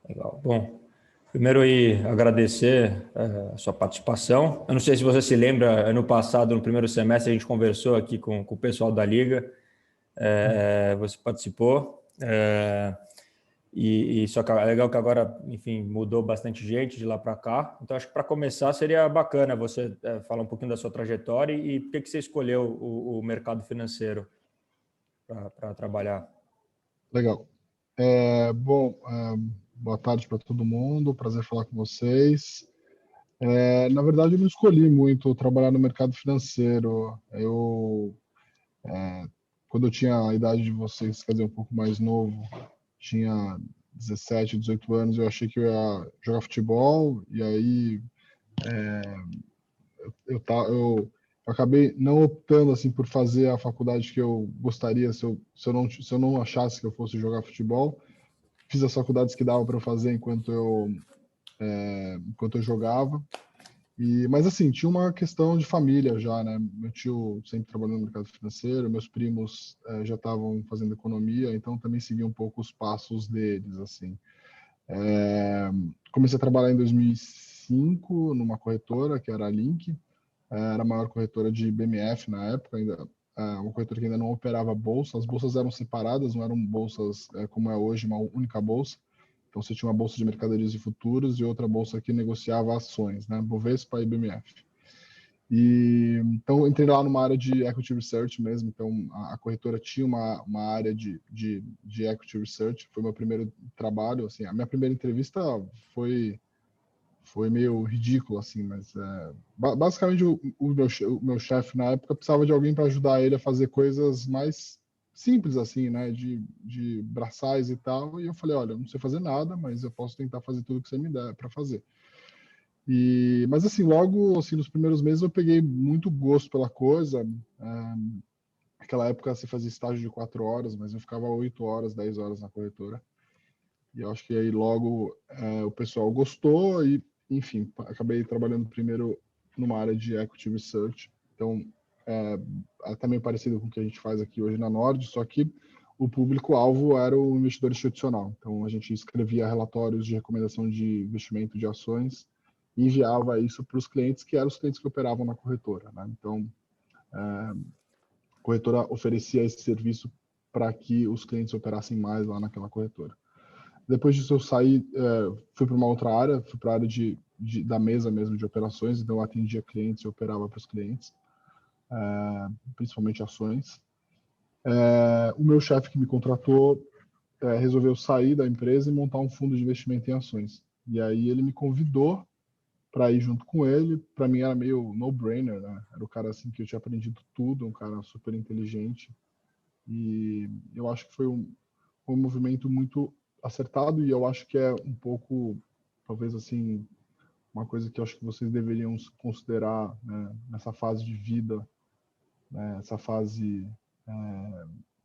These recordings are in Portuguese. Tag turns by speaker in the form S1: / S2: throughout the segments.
S1: Legal. Bom, primeiro aí agradecer a sua participação. Eu não sei se você se lembra, ano passado, no primeiro semestre, a gente conversou aqui com o pessoal da Liga. Você participou. E só que é legal que agora, enfim, mudou bastante gente de lá para cá. Então, acho que para começar seria bacana você falar um pouquinho da sua trajetória e por que você escolheu o mercado financeiro para trabalhar.
S2: Legal. Boa tarde para todo mundo, prazer falar com vocês. Na verdade, eu não escolhi muito trabalhar no mercado financeiro. Quando eu tinha a idade de vocês, quer dizer, um pouco mais novo, tinha 17, 18 anos, eu achei que eu ia jogar futebol, e aí eu acabei não optando assim por fazer a faculdade que eu gostaria se eu não achasse que eu fosse jogar futebol. Fiz as faculdades que dava para eu fazer enquanto eu jogava. Mas assim, tinha uma questão de família já, né? Meu tio sempre trabalhou no mercado financeiro, meus primos já estavam fazendo economia, então também segui um pouco os passos deles, assim. Comecei a trabalhar em 2005 numa corretora que era a Link, era a maior corretora de BMF na época, ainda uma corretora que ainda não operava bolsa. As bolsas eram separadas, não eram bolsas como é hoje, uma única bolsa. Então você tinha uma bolsa de mercadorias e futuros e outra bolsa que negociava ações, né? Bovespa e BMF. Então entrei lá numa área de equity research mesmo. Então a corretora tinha uma área de equity research. Foi meu primeiro trabalho. Assim, a minha primeira entrevista foi meio ridículo, assim, mas basicamente o meu chefe na época precisava de alguém para ajudar ele a fazer coisas mais simples, assim, né, de braçais e tal, e eu falei, olha, eu não sei fazer nada, mas eu posso tentar fazer tudo que você me der para fazer. Mas assim, logo assim, nos primeiros meses eu peguei muito gosto pela coisa. Naquela época você fazia estágio de 4 horas, mas eu ficava 8 horas, 10 horas na corretora. E eu acho que aí logo o pessoal gostou e, enfim, acabei trabalhando primeiro numa área de equity research. Então, é também parecido com o que a gente faz aqui hoje na Nord, só que o público-alvo era o investidor institucional. Então, a gente escrevia relatórios de recomendação de investimento de ações e enviava isso para os clientes, que eram os clientes que operavam na corretora, né? Então, a corretora oferecia esse serviço para que os clientes operassem mais lá naquela corretora. Depois disso eu saí, fui para uma outra área, fui para a área da mesa mesmo de operações, então eu atendia clientes e operava para os clientes, principalmente ações. O meu chefe que me contratou resolveu sair da empresa e montar um fundo de investimento em ações. E aí ele me convidou para ir junto com ele. Para mim era meio no-brainer, né? Era o cara assim que eu tinha aprendido tudo, um cara super inteligente. E eu acho que foi um movimento muito acertado, e eu acho que é um pouco, talvez assim, uma coisa que eu acho que vocês deveriam considerar, né, nessa fase de vida, né, essa fase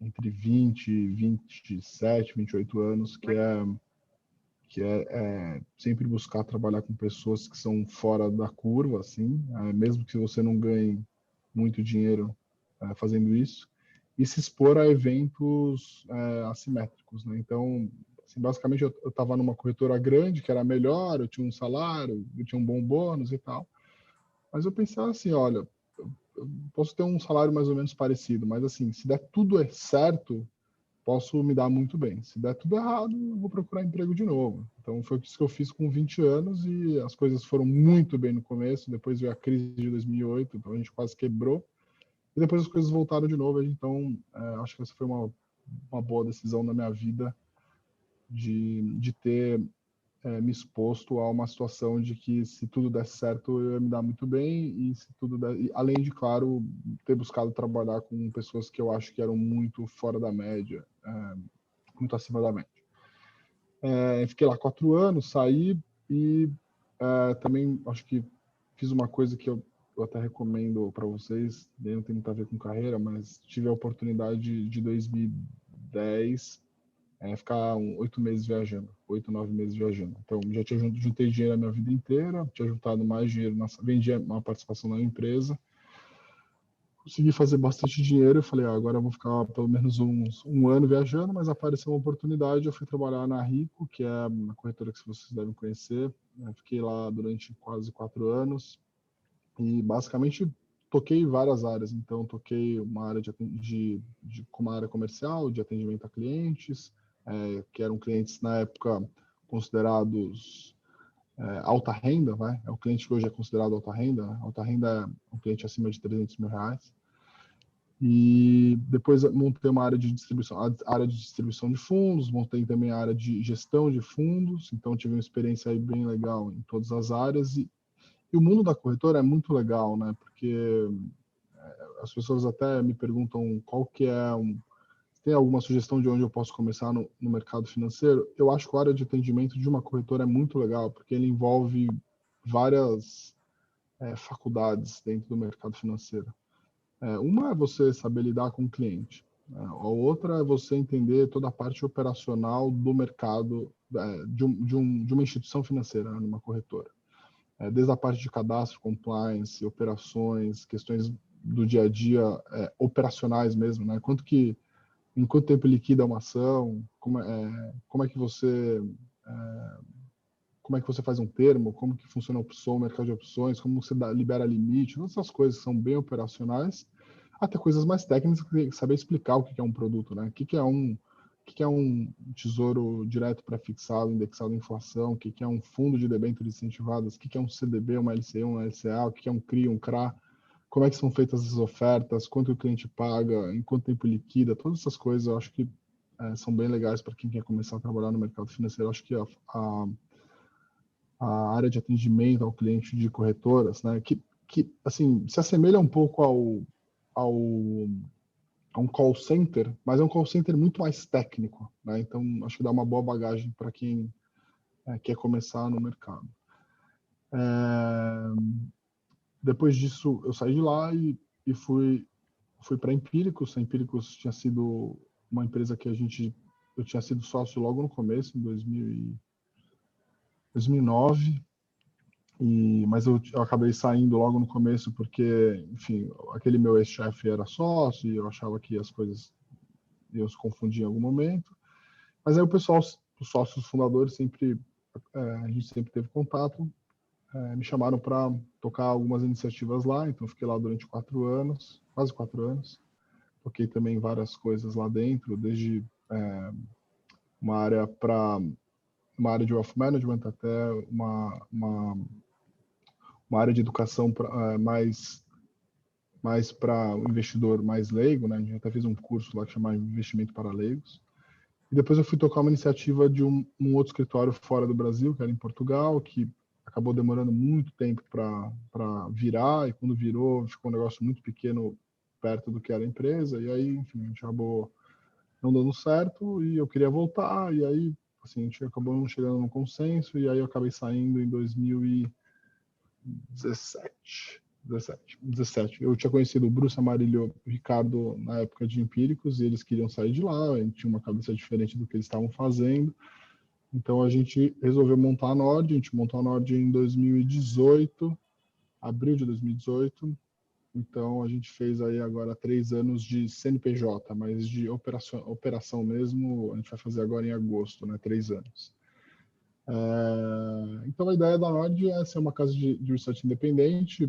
S2: entre 20, 27, 28 anos, que é sempre buscar trabalhar com pessoas que são fora da curva, assim, mesmo que você não ganhe muito dinheiro fazendo isso, e se expor a eventos assimétricos, né? Então, assim, basicamente, eu estava numa corretora grande, que era melhor, eu tinha um salário, eu tinha um bom bônus e tal, mas eu pensava assim, olha, eu posso ter um salário mais ou menos parecido, mas assim, se der tudo certo, posso me dar muito bem. Se der tudo errado, eu vou procurar emprego de novo. Então, foi isso que eu fiz com 20 anos e as coisas foram muito bem no começo, depois veio a crise de 2008, então a gente quase quebrou. E depois as coisas voltaram de novo. Então, acho que essa foi uma boa decisão na minha vida de ter me exposto a uma situação de que, se tudo desse certo, eu ia me dar muito bem. E se tudo além de, claro, ter buscado trabalhar com pessoas que eu acho que eram muito fora da média, muito acima da média. Fiquei lá 4 anos, saí e também acho que fiz uma coisa que eu até recomendo para vocês, não tem muito a ver com carreira, mas tive a oportunidade de 2010 ficar 8 meses viajando, 8, 9 meses viajando. Então, já juntei dinheiro a minha vida inteira, tinha juntado mais dinheiro, vendia uma participação na empresa, consegui fazer bastante dinheiro. Eu falei, agora eu vou ficar pelo menos um ano viajando, mas apareceu uma oportunidade. Eu fui trabalhar na Rico, que é uma corretora que vocês devem conhecer. Eu fiquei lá durante quase 4 anos e basicamente toquei várias áreas. Então, toquei uma área como área comercial, de atendimento a clientes, que eram clientes na época considerados alta renda, vai? É o cliente que hoje é considerado alta renda. Né? Alta renda é um cliente acima de 300 mil reais. E depois montei uma área de distribuição, a área de distribuição de fundos, montei também a área de gestão de fundos, então tive uma experiência aí bem legal em todas as áreas. E o mundo da corretora é muito legal, né? Porque as pessoas até me perguntam qual que é tem alguma sugestão de onde eu posso começar no mercado financeiro? Eu acho que a área de atendimento de uma corretora é muito legal, porque ele envolve várias faculdades dentro do mercado financeiro. Uma é você saber lidar com o cliente. A outra é você entender toda a parte operacional do mercado de uma instituição financeira, né, numa corretora. Desde a parte de cadastro, compliance, operações, questões do dia a dia, operacionais mesmo, né? Em quanto tempo liquida uma ação, como é que você faz um termo, como que funciona a opção, o mercado de opções, como você libera limite, todas essas coisas são bem operacionais, até coisas mais técnicas, saber explicar o que é um produto, né? O que é um tesouro direto pré-fixado, indexado em inflação, o que é um fundo de debêntures incentivadas, o que é um CDB, uma LCI, uma LCA, o que é um CRI, um CRA, como é que são feitas as ofertas, quanto o cliente paga, em quanto tempo liquida, todas essas coisas eu acho que são bem legais para quem quer começar a trabalhar no mercado financeiro. Eu acho que a área de atendimento ao cliente de corretoras, né, que assim, se assemelha um pouco a um call center, mas é um call center muito mais técnico, né? Então, acho que dá uma boa bagagem para quem quer começar no mercado. Depois disso, eu saí de lá e fui para Empíricos. A Empíricos tinha sido uma empresa que eu tinha sido sócio logo no começo, em 2009. Mas eu acabei saindo logo no começo porque, enfim, aquele meu ex-chefe era sócio e eu achava que as coisas iam se confundir em algum momento. Mas aí o pessoal, os sócios fundadores, a gente sempre teve contato, me chamaram para tocar algumas iniciativas lá, então fiquei lá durante 4 anos, quase 4 anos. Toquei também várias coisas lá dentro, desde uma área de wealth management até uma área de educação mais para o investidor mais leigo, né? A gente até fez um curso lá que chama Investimento para Leigos. E depois eu fui tocar uma iniciativa de um outro escritório fora do Brasil, que era em Portugal, que acabou demorando muito tempo para virar, e quando virou, ficou um negócio muito pequeno perto do que era a empresa, e aí, enfim, a gente acabou não dando certo, e eu queria voltar, e aí, assim, a gente acabou não chegando num consenso, e aí eu acabei saindo em 2017. Eu tinha conhecido o Bruce Amarillo e o Ricardo na época de Empíricos e eles queriam sair de lá, a gente tinha uma cabeça diferente do que eles estavam fazendo. Então a gente resolveu montar a Nord, a gente montou a Nord em 2018, abril de 2018. Então a gente fez aí agora 3 anos de CNPJ, mas de operação mesmo, a gente vai fazer agora em agosto, né? 3 anos. Então a ideia da Nord é ser uma casa de research independente.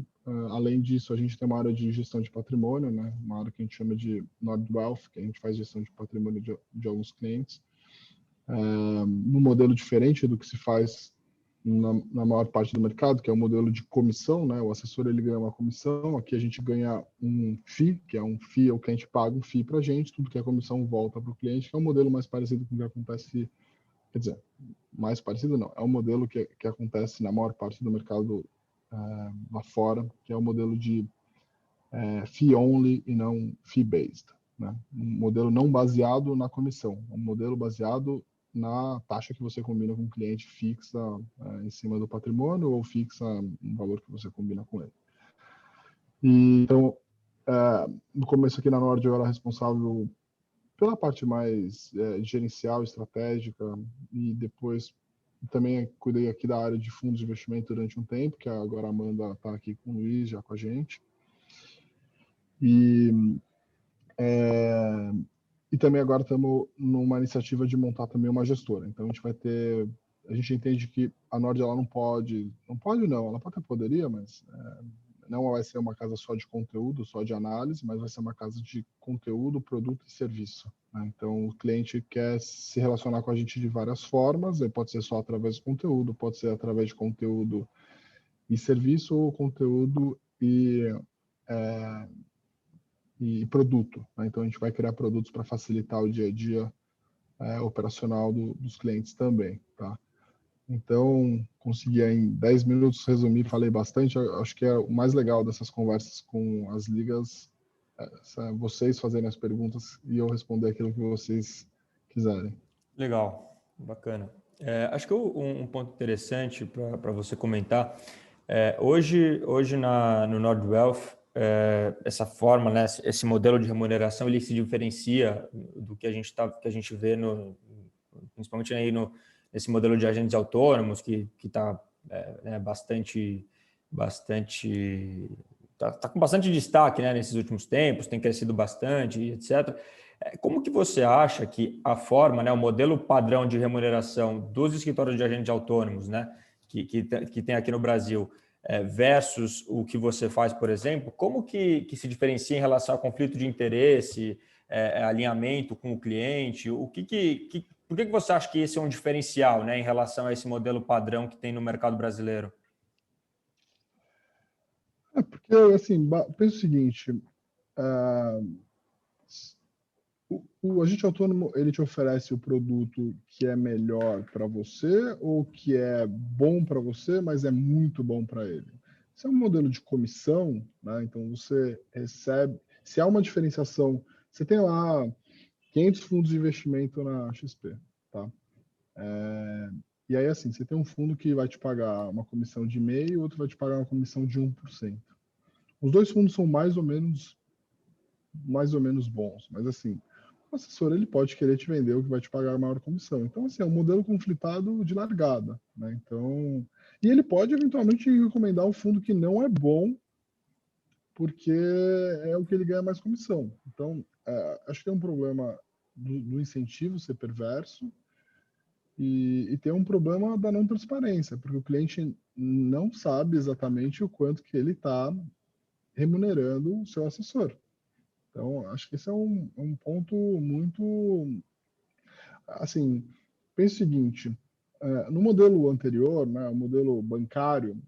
S2: Além disso, a gente tem uma área de gestão de patrimônio, né? Uma área que a gente chama de Nord Wealth, que a gente faz gestão de patrimônio de alguns clientes. Num modelo diferente do que se faz na maior parte do mercado, que é o modelo de comissão, né? O assessor ele ganha uma comissão, aqui a gente ganha um FII, que é um FII, o cliente paga um FII para a gente, tudo que é comissão volta para o cliente, que é um modelo mais parecido com o que acontece, quer dizer, mais parecido não, é um modelo que acontece na maior parte do mercado lá fora, que é o modelo de fee only e não fee based, né? Um modelo não baseado na comissão, um modelo baseado na taxa que você combina com o cliente, fixa em cima do patrimônio ou fixa um valor que você combina com ele. Então, no começo aqui na Nord eu era responsável pela parte mais gerencial, estratégica, e depois também cuidei aqui da área de fundos de investimento durante um tempo, que agora a Amanda está aqui com o Luiz, já com a gente. E, e também agora estamos numa iniciativa de montar também uma gestora. Então a gente entende que a Nord ela não, ela até poderia, mas não vai ser uma casa só de conteúdo, só de análise, mas vai ser uma casa de conteúdo, produto e serviço, né? Então, o cliente quer se relacionar com a gente de várias formas, pode ser só através de conteúdo, pode ser através de conteúdo e serviço, ou conteúdo e produto, né? Então, a gente vai criar produtos para facilitar o dia a dia operacional dos clientes também, tá? Então, consegui em 10 minutos resumir, falei bastante. Acho que é o mais legal dessas conversas com as ligas, vocês fazerem as perguntas e eu responder aquilo que vocês quiserem.
S1: Legal, bacana. Acho que um ponto interessante para você comentar, hoje no NordWealth, essa forma, né, esse modelo de remuneração, ele se diferencia do que que a gente vê principalmente aí nesse modelo de agentes autônomos que está né, tá com bastante destaque, né, nesses últimos tempos, tem crescido bastante, etc. Como que você acha que a forma, né, o modelo padrão de remuneração dos escritórios de agentes autônomos, né, que tem aqui no Brasil, versus o que você faz, por exemplo, como que se diferencia em relação ao conflito de interesse, alinhamento com o cliente? Por que você acha que esse é um diferencial, né, em relação a esse modelo padrão que tem no mercado brasileiro?
S2: Porque, assim, pensa o seguinte, o agente autônomo, ele te oferece o produto que é melhor para você ou que é bom para você, mas é muito bom para ele? Se é um modelo de comissão, né, então você recebe, se há uma diferenciação, você tem lá 500 fundos de investimento na XP, tá? E aí, assim, você tem um fundo que vai te pagar uma comissão de 0,5%, outro vai te pagar uma comissão de 1%. Os dois fundos são mais ou menos bons, mas assim, o assessor ele pode querer te vender o que vai te pagar a maior comissão. Então, assim, é um modelo conflitado de largada, né? Então, e ele pode eventualmente recomendar um fundo que não é bom, porque é o que ele ganha mais comissão. Então, acho que tem um problema do incentivo ser perverso e tem um problema da não transparência, porque o cliente não sabe exatamente o quanto que ele está remunerando o seu assessor. Então, acho que esse é um ponto muito... Assim, pense o seguinte, no modelo anterior, né, o modelo bancário,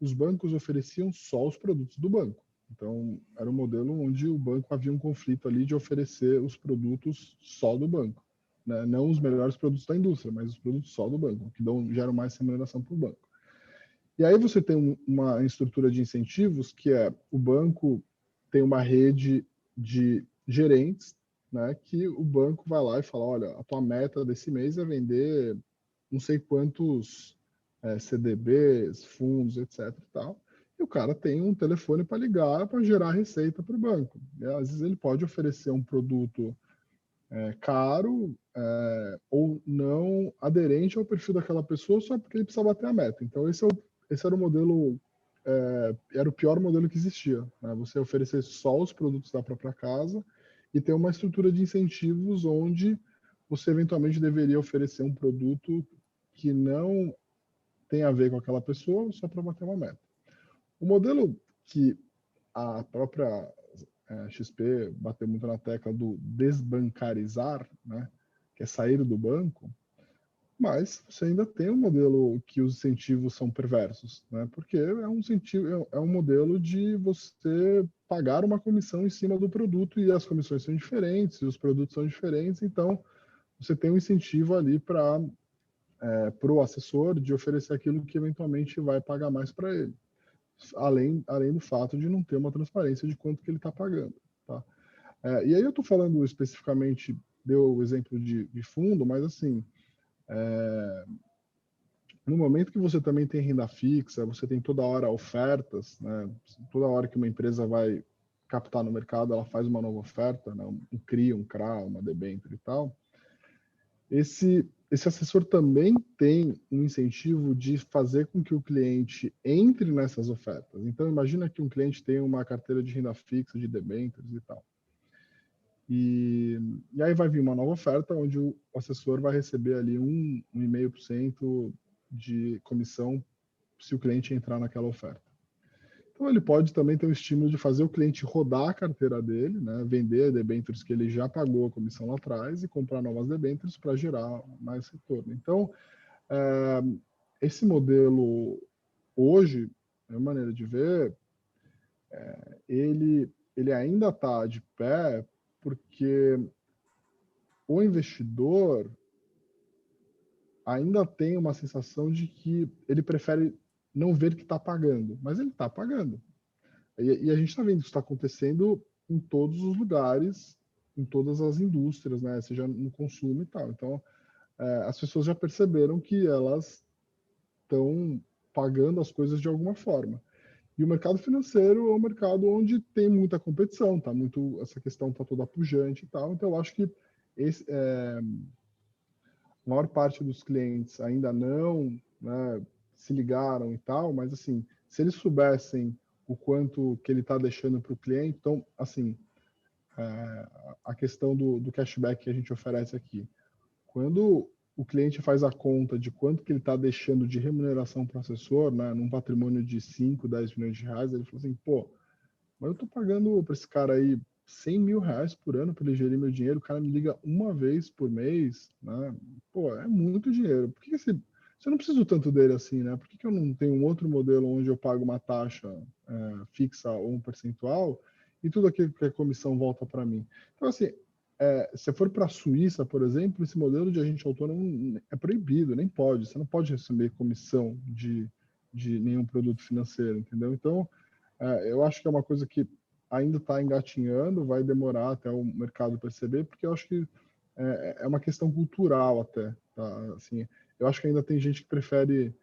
S2: os bancos ofereciam só os produtos do banco. Então, era um modelo onde o banco havia um conflito ali de oferecer os produtos só do banco, né? Não os melhores produtos da indústria, mas os produtos só do banco, que geram mais remuneração para o banco. E aí você tem uma estrutura de incentivos que o banco tem uma rede de gerentes, né, que o banco vai lá e fala, olha, a tua meta desse mês é vender não sei quantos CDBs, fundos, etc. E tal. E o cara tem um telefone para ligar para gerar receita para o banco. E, às vezes ele pode oferecer um produto caro ou não aderente ao perfil daquela pessoa só porque ele precisa bater a meta. Então esse era o modelo, era o pior modelo que existia, né? Você oferecer só os produtos da própria casa e ter uma estrutura de incentivos onde você eventualmente deveria oferecer um produto que não tem a ver com aquela pessoa só para bater uma meta. O modelo que a própria XP bateu muito na tecla do desbancarizar, né, que é sair do banco, mas você ainda tem um modelo que os incentivos são perversos, né, porque é um incentivo, é um modelo de você pagar uma comissão em cima do produto e as comissões são diferentes, e os produtos são diferentes, então você tem um incentivo ali para o assessor de oferecer aquilo que eventualmente vai pagar mais para ele, além do fato de não ter uma transparência de quanto que ele está pagando, tá? E aí eu estou falando especificamente, deu o exemplo de fundo, mas assim, no momento que você também tem renda fixa, você tem toda hora ofertas, né? Toda hora que uma empresa vai captar no mercado, ela faz uma nova oferta, né? Um CRI, um CRA, uma debênture e tal. esse assessor também tem um incentivo de fazer com que o cliente entre nessas ofertas. Então, imagina que um cliente tem uma carteira de renda fixa, de debêntures e tal. E aí vai vir uma nova oferta onde o assessor vai receber ali 1,5% de comissão se o cliente entrar naquela oferta. Então, ele pode também ter o estímulo de fazer o cliente rodar a carteira dele, né, vender debêntures que ele já pagou a comissão lá atrás e comprar novas debêntures para gerar mais retorno. Então, esse modelo, hoje, a minha maneira de ver, ele ainda está de pé porque o investidor ainda tem uma sensação de que ele prefere não ver que está pagando, mas ele está pagando. E a gente está vendo que isso está acontecendo em todos os lugares, em todas as indústrias, né? Seja no consumo e tal. Então, as pessoas já perceberam que elas estão pagando as coisas de alguma forma. E o mercado financeiro é um mercado onde tem muita competição, tá? Essa questão está toda pujante e tal. Então, eu acho que a maior parte dos clientes ainda não, né, se ligaram e tal, mas assim, se eles soubessem o quanto que ele está deixando para o cliente, então, assim, a questão do cashback que a gente oferece aqui, quando o cliente faz a conta de quanto que ele está deixando de remuneração para o assessor, né, num patrimônio de 5, 10 milhões de reais, ele fala assim, pô, mas eu estou pagando para esse cara aí 100 mil reais por ano para ele gerir meu dinheiro, o cara me liga uma vez por mês, né? Pô, é muito dinheiro. Por que se eu não preciso tanto dele assim, né? Por que eu não tenho um outro modelo onde eu pago uma taxa fixa ou um percentual e tudo aquilo que é comissão volta para mim? Então, assim, se for para a Suíça, por exemplo, esse modelo de agente autônomo é proibido, nem pode. Você não pode receber comissão de nenhum produto financeiro, entendeu? Então, eu acho que é uma coisa que ainda está engatinhando, vai demorar até o mercado perceber, porque eu acho que é uma questão cultural até, tá? Assim, eu acho que ainda tem gente que prefere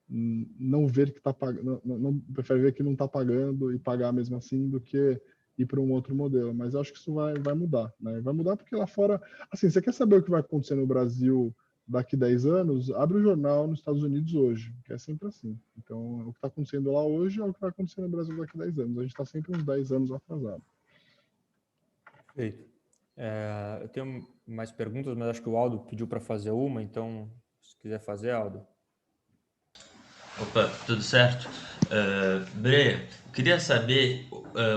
S2: não ver que está pagando, não prefere ver que não está pagando e pagar mesmo assim do que ir para um outro modelo. Mas eu acho que isso vai mudar, né? Vai mudar porque lá fora, assim, você quer saber o que vai acontecer no Brasil daqui 10 anos? Abre o jornal nos Estados Unidos hoje, que é sempre assim. Então, o que está acontecendo lá hoje é o que vai acontecer no Brasil daqui 10 anos. A gente está sempre uns 10 anos atrasado.
S1: Perfeito. Eu tenho mais perguntas, mas acho que o Aldo pediu para fazer uma, então, se quiser fazer, Aldo.
S3: Opa, tudo certo? Bre, queria saber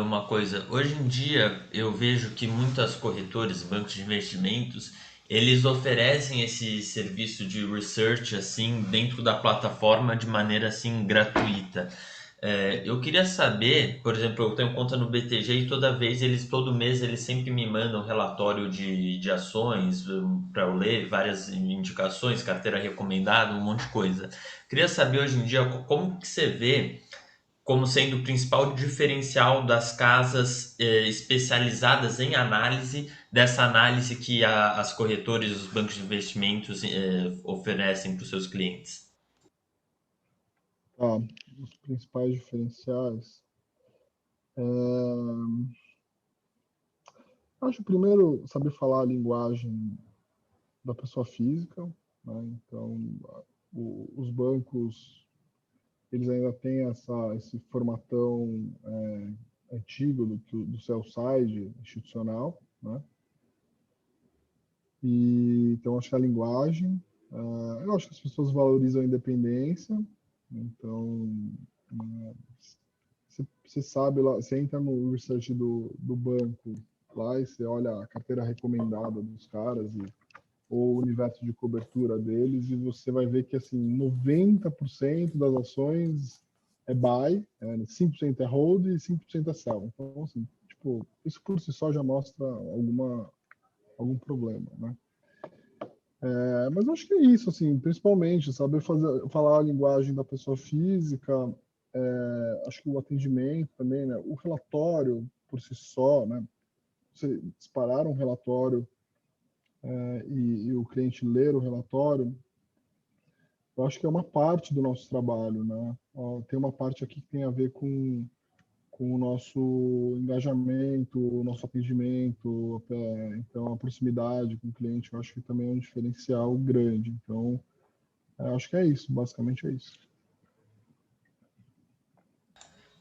S3: uma coisa. Hoje em dia eu vejo que muitas corretoras, bancos de investimentos, eles oferecem esse serviço de research assim dentro da plataforma de maneira assim gratuita. Eu queria saber, por exemplo, eu tenho conta no BTG e todo mês eles sempre me mandam relatório de ações para eu ler, várias indicações, carteira recomendada, um monte de coisa. Queria saber hoje em dia como que você vê como sendo o principal diferencial das casas especializadas em análise, dessa análise que as corretoras e os bancos de investimentos oferecem para os seus clientes.
S2: Tá, os principais diferenciais. Acho primeiro saber falar a linguagem da pessoa física, né? Então, os bancos eles ainda têm esse formatão antigo do sell side institucional, né? E então acho que a linguagem, eu acho que as pessoas valorizam a independência, então você sabe lá, você entra no research do banco lá e você olha a carteira recomendada dos caras ou o universo de cobertura deles e você vai ver que assim 90% das ações é buy, 5% é hold e 5% é sell. Então assim, tipo, isso por si só já mostra algum problema, né? Mas acho que é isso, assim, principalmente saber falar a linguagem da pessoa física, acho que o atendimento também, né? O relatório por si só, né? Você disparar um relatório e o cliente ler o relatório, eu acho que é uma parte do nosso trabalho, né? Tem uma parte aqui que tem a ver com com o nosso engajamento, o nosso atendimento, então a proximidade com o cliente, eu acho que também é um diferencial grande. Então, acho que é isso, basicamente é isso.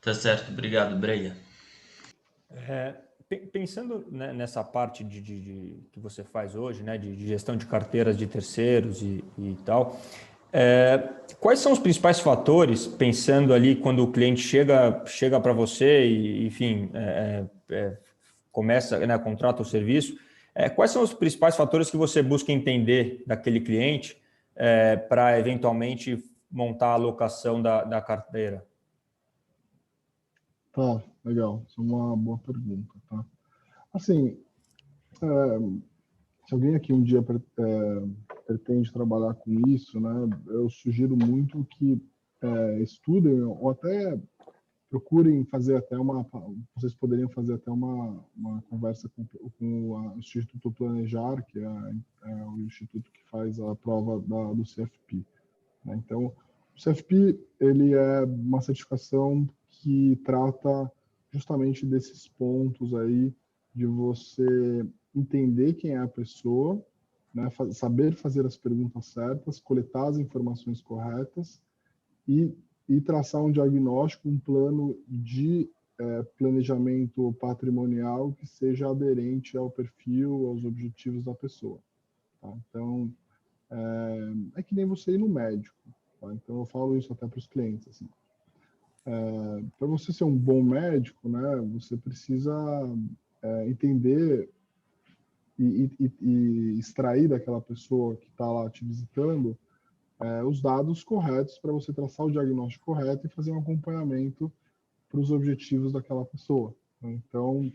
S3: Tá certo, obrigado, Breia.
S1: Pensando, né, nessa parte que você faz hoje, né, de gestão de carteiras de terceiros e tal, quais são os principais fatores, pensando ali quando o cliente chega para você e, enfim, começa, né, contrata o serviço, quais são os principais fatores que você busca entender daquele cliente para eventualmente montar a alocação da carteira?
S2: Tá, legal. Isso é uma boa pergunta, tá? Assim, se alguém aqui um dia pretende trabalhar com isso, né, eu sugiro muito que estudem ou até procurem fazer até vocês poderiam fazer até uma conversa com o Instituto Planejar, que é o instituto que faz a prova do CFP, né? Então, o CFP, ele é uma certificação que trata justamente desses pontos aí de você entender quem é a pessoa, né, saber fazer as perguntas certas, coletar as informações corretas e traçar um diagnóstico, um plano de planejamento patrimonial que seja aderente ao perfil, aos objetivos da pessoa. Tá? Então, é que nem você ir no médico. Tá? Então, eu falo isso até para os clientes. Assim. Para você ser um bom médico, né, você precisa entender e extrair daquela pessoa que está lá te visitando os dados corretos para você traçar o diagnóstico correto e fazer um acompanhamento para os objetivos daquela pessoa. Né? Então,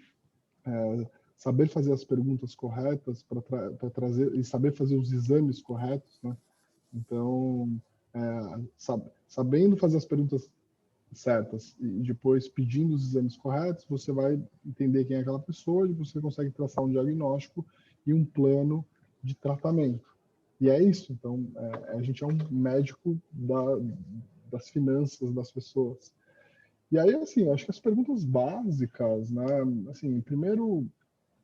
S2: saber fazer as perguntas corretas para trazer e saber fazer os exames corretos, né? Então, sabendo fazer as perguntas certas e depois pedindo os exames corretos, você vai entender quem é aquela pessoa e você consegue traçar um diagnóstico e um plano de tratamento. E é isso. Então, a gente é um médico das finanças das pessoas. E aí, assim, acho que as perguntas básicas, né? Assim, primeiro,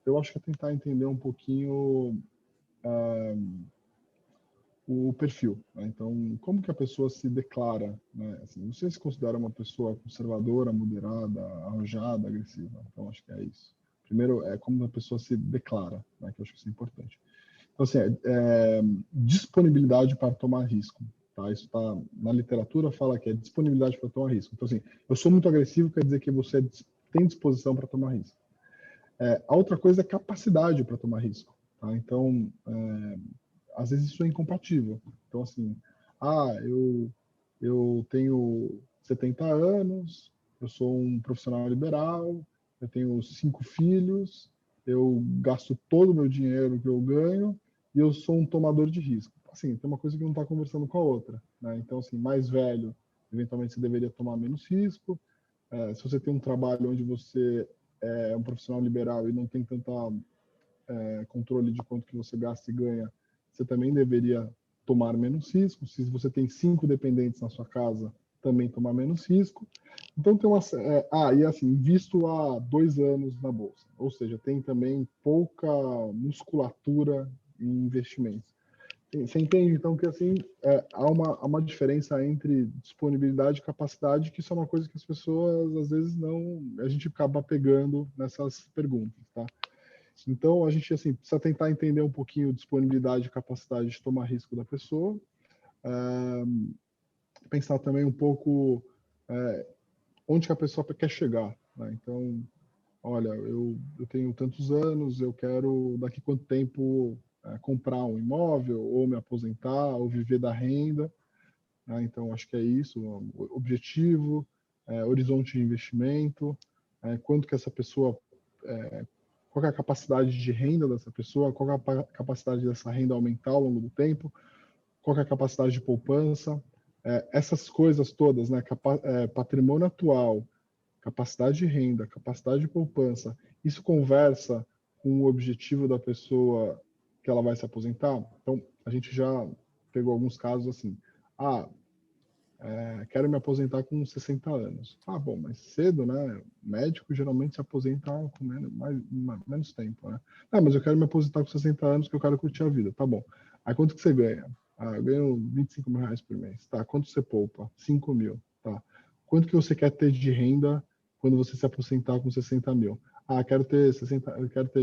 S2: eu acho que é tentar entender um pouquinho o perfil, né? Então, como que a pessoa se declara, né? Assim, você se considera uma pessoa conservadora, moderada, arrojada, agressiva? Então, acho que é isso. Primeiro, é como a pessoa se declara, né? Que eu acho que isso é importante. Então, assim, disponibilidade para tomar risco. Tá? Isso tá, na literatura fala que é disponibilidade para tomar risco. Então, assim, eu sou muito agressivo, quer dizer que você tem disposição para tomar risco. A outra coisa é capacidade para tomar risco. Tá? Então, às vezes isso é incompatível. Então, assim, eu tenho 70 anos, eu sou um profissional liberal, eu tenho 5 filhos, eu gasto todo o meu dinheiro que eu ganho e eu sou um tomador de risco. Assim, tem uma coisa que não está conversando com a outra, né? Então, assim, mais velho, eventualmente você deveria tomar menos risco. Se você tem um trabalho onde você é um profissional liberal e não tem tanta controle de quanto que você gasta e ganha, você também deveria tomar menos risco. Se você tem 5 dependentes na sua casa, também tomar menos risco. Então tem uma e assim, invisto há 2 anos na bolsa, ou seja, tem também pouca musculatura em investimentos. Você entende então que assim há uma diferença entre disponibilidade e capacidade, que isso é uma coisa que as pessoas às vezes não, a gente acaba pegando nessas perguntas, tá? Então, a gente assim, precisa tentar entender um pouquinho a disponibilidade e capacidade de tomar risco da pessoa. Pensar também um pouco onde que a pessoa quer chegar. Né? Então, olha, eu tenho tantos anos, eu quero daqui quanto tempo comprar um imóvel, ou me aposentar, ou viver da renda. Né? Então, acho que é isso. Objetivo, horizonte de investimento, quanto que essa pessoa... qual é a capacidade de renda dessa pessoa, qual é a capacidade dessa renda aumentar ao longo do tempo, qual é a capacidade de poupança, essas coisas todas, né, patrimônio atual, capacidade de renda, capacidade de poupança, isso conversa com o objetivo da pessoa que ela vai se aposentar? Então, a gente já pegou alguns casos assim, quero me aposentar com 60 anos. Ah, bom, mas cedo, né? Médico geralmente se aposenta com menos tempo, né? Ah, mas eu quero me aposentar com 60 anos que eu quero curtir a vida. Tá bom. Aí quanto que você ganha? Ah, eu ganho 25 mil reais por mês. Tá, quanto você poupa? 5 mil. Tá. Quanto que você quer ter de renda quando você se aposentar com 60 mil? Ah, quero ter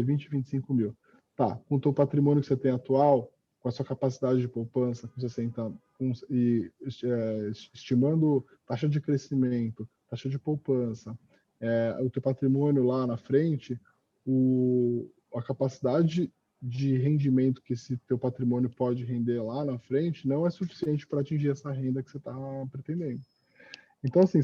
S2: 20, 25 mil. Tá, com o teu patrimônio que você tem atual, com a sua capacidade de poupança com 60 estimando taxa de crescimento, taxa de poupança, o teu patrimônio lá na frente, a capacidade de rendimento que esse teu patrimônio pode render lá na frente não é suficiente para atingir essa renda que você está pretendendo. Então, assim,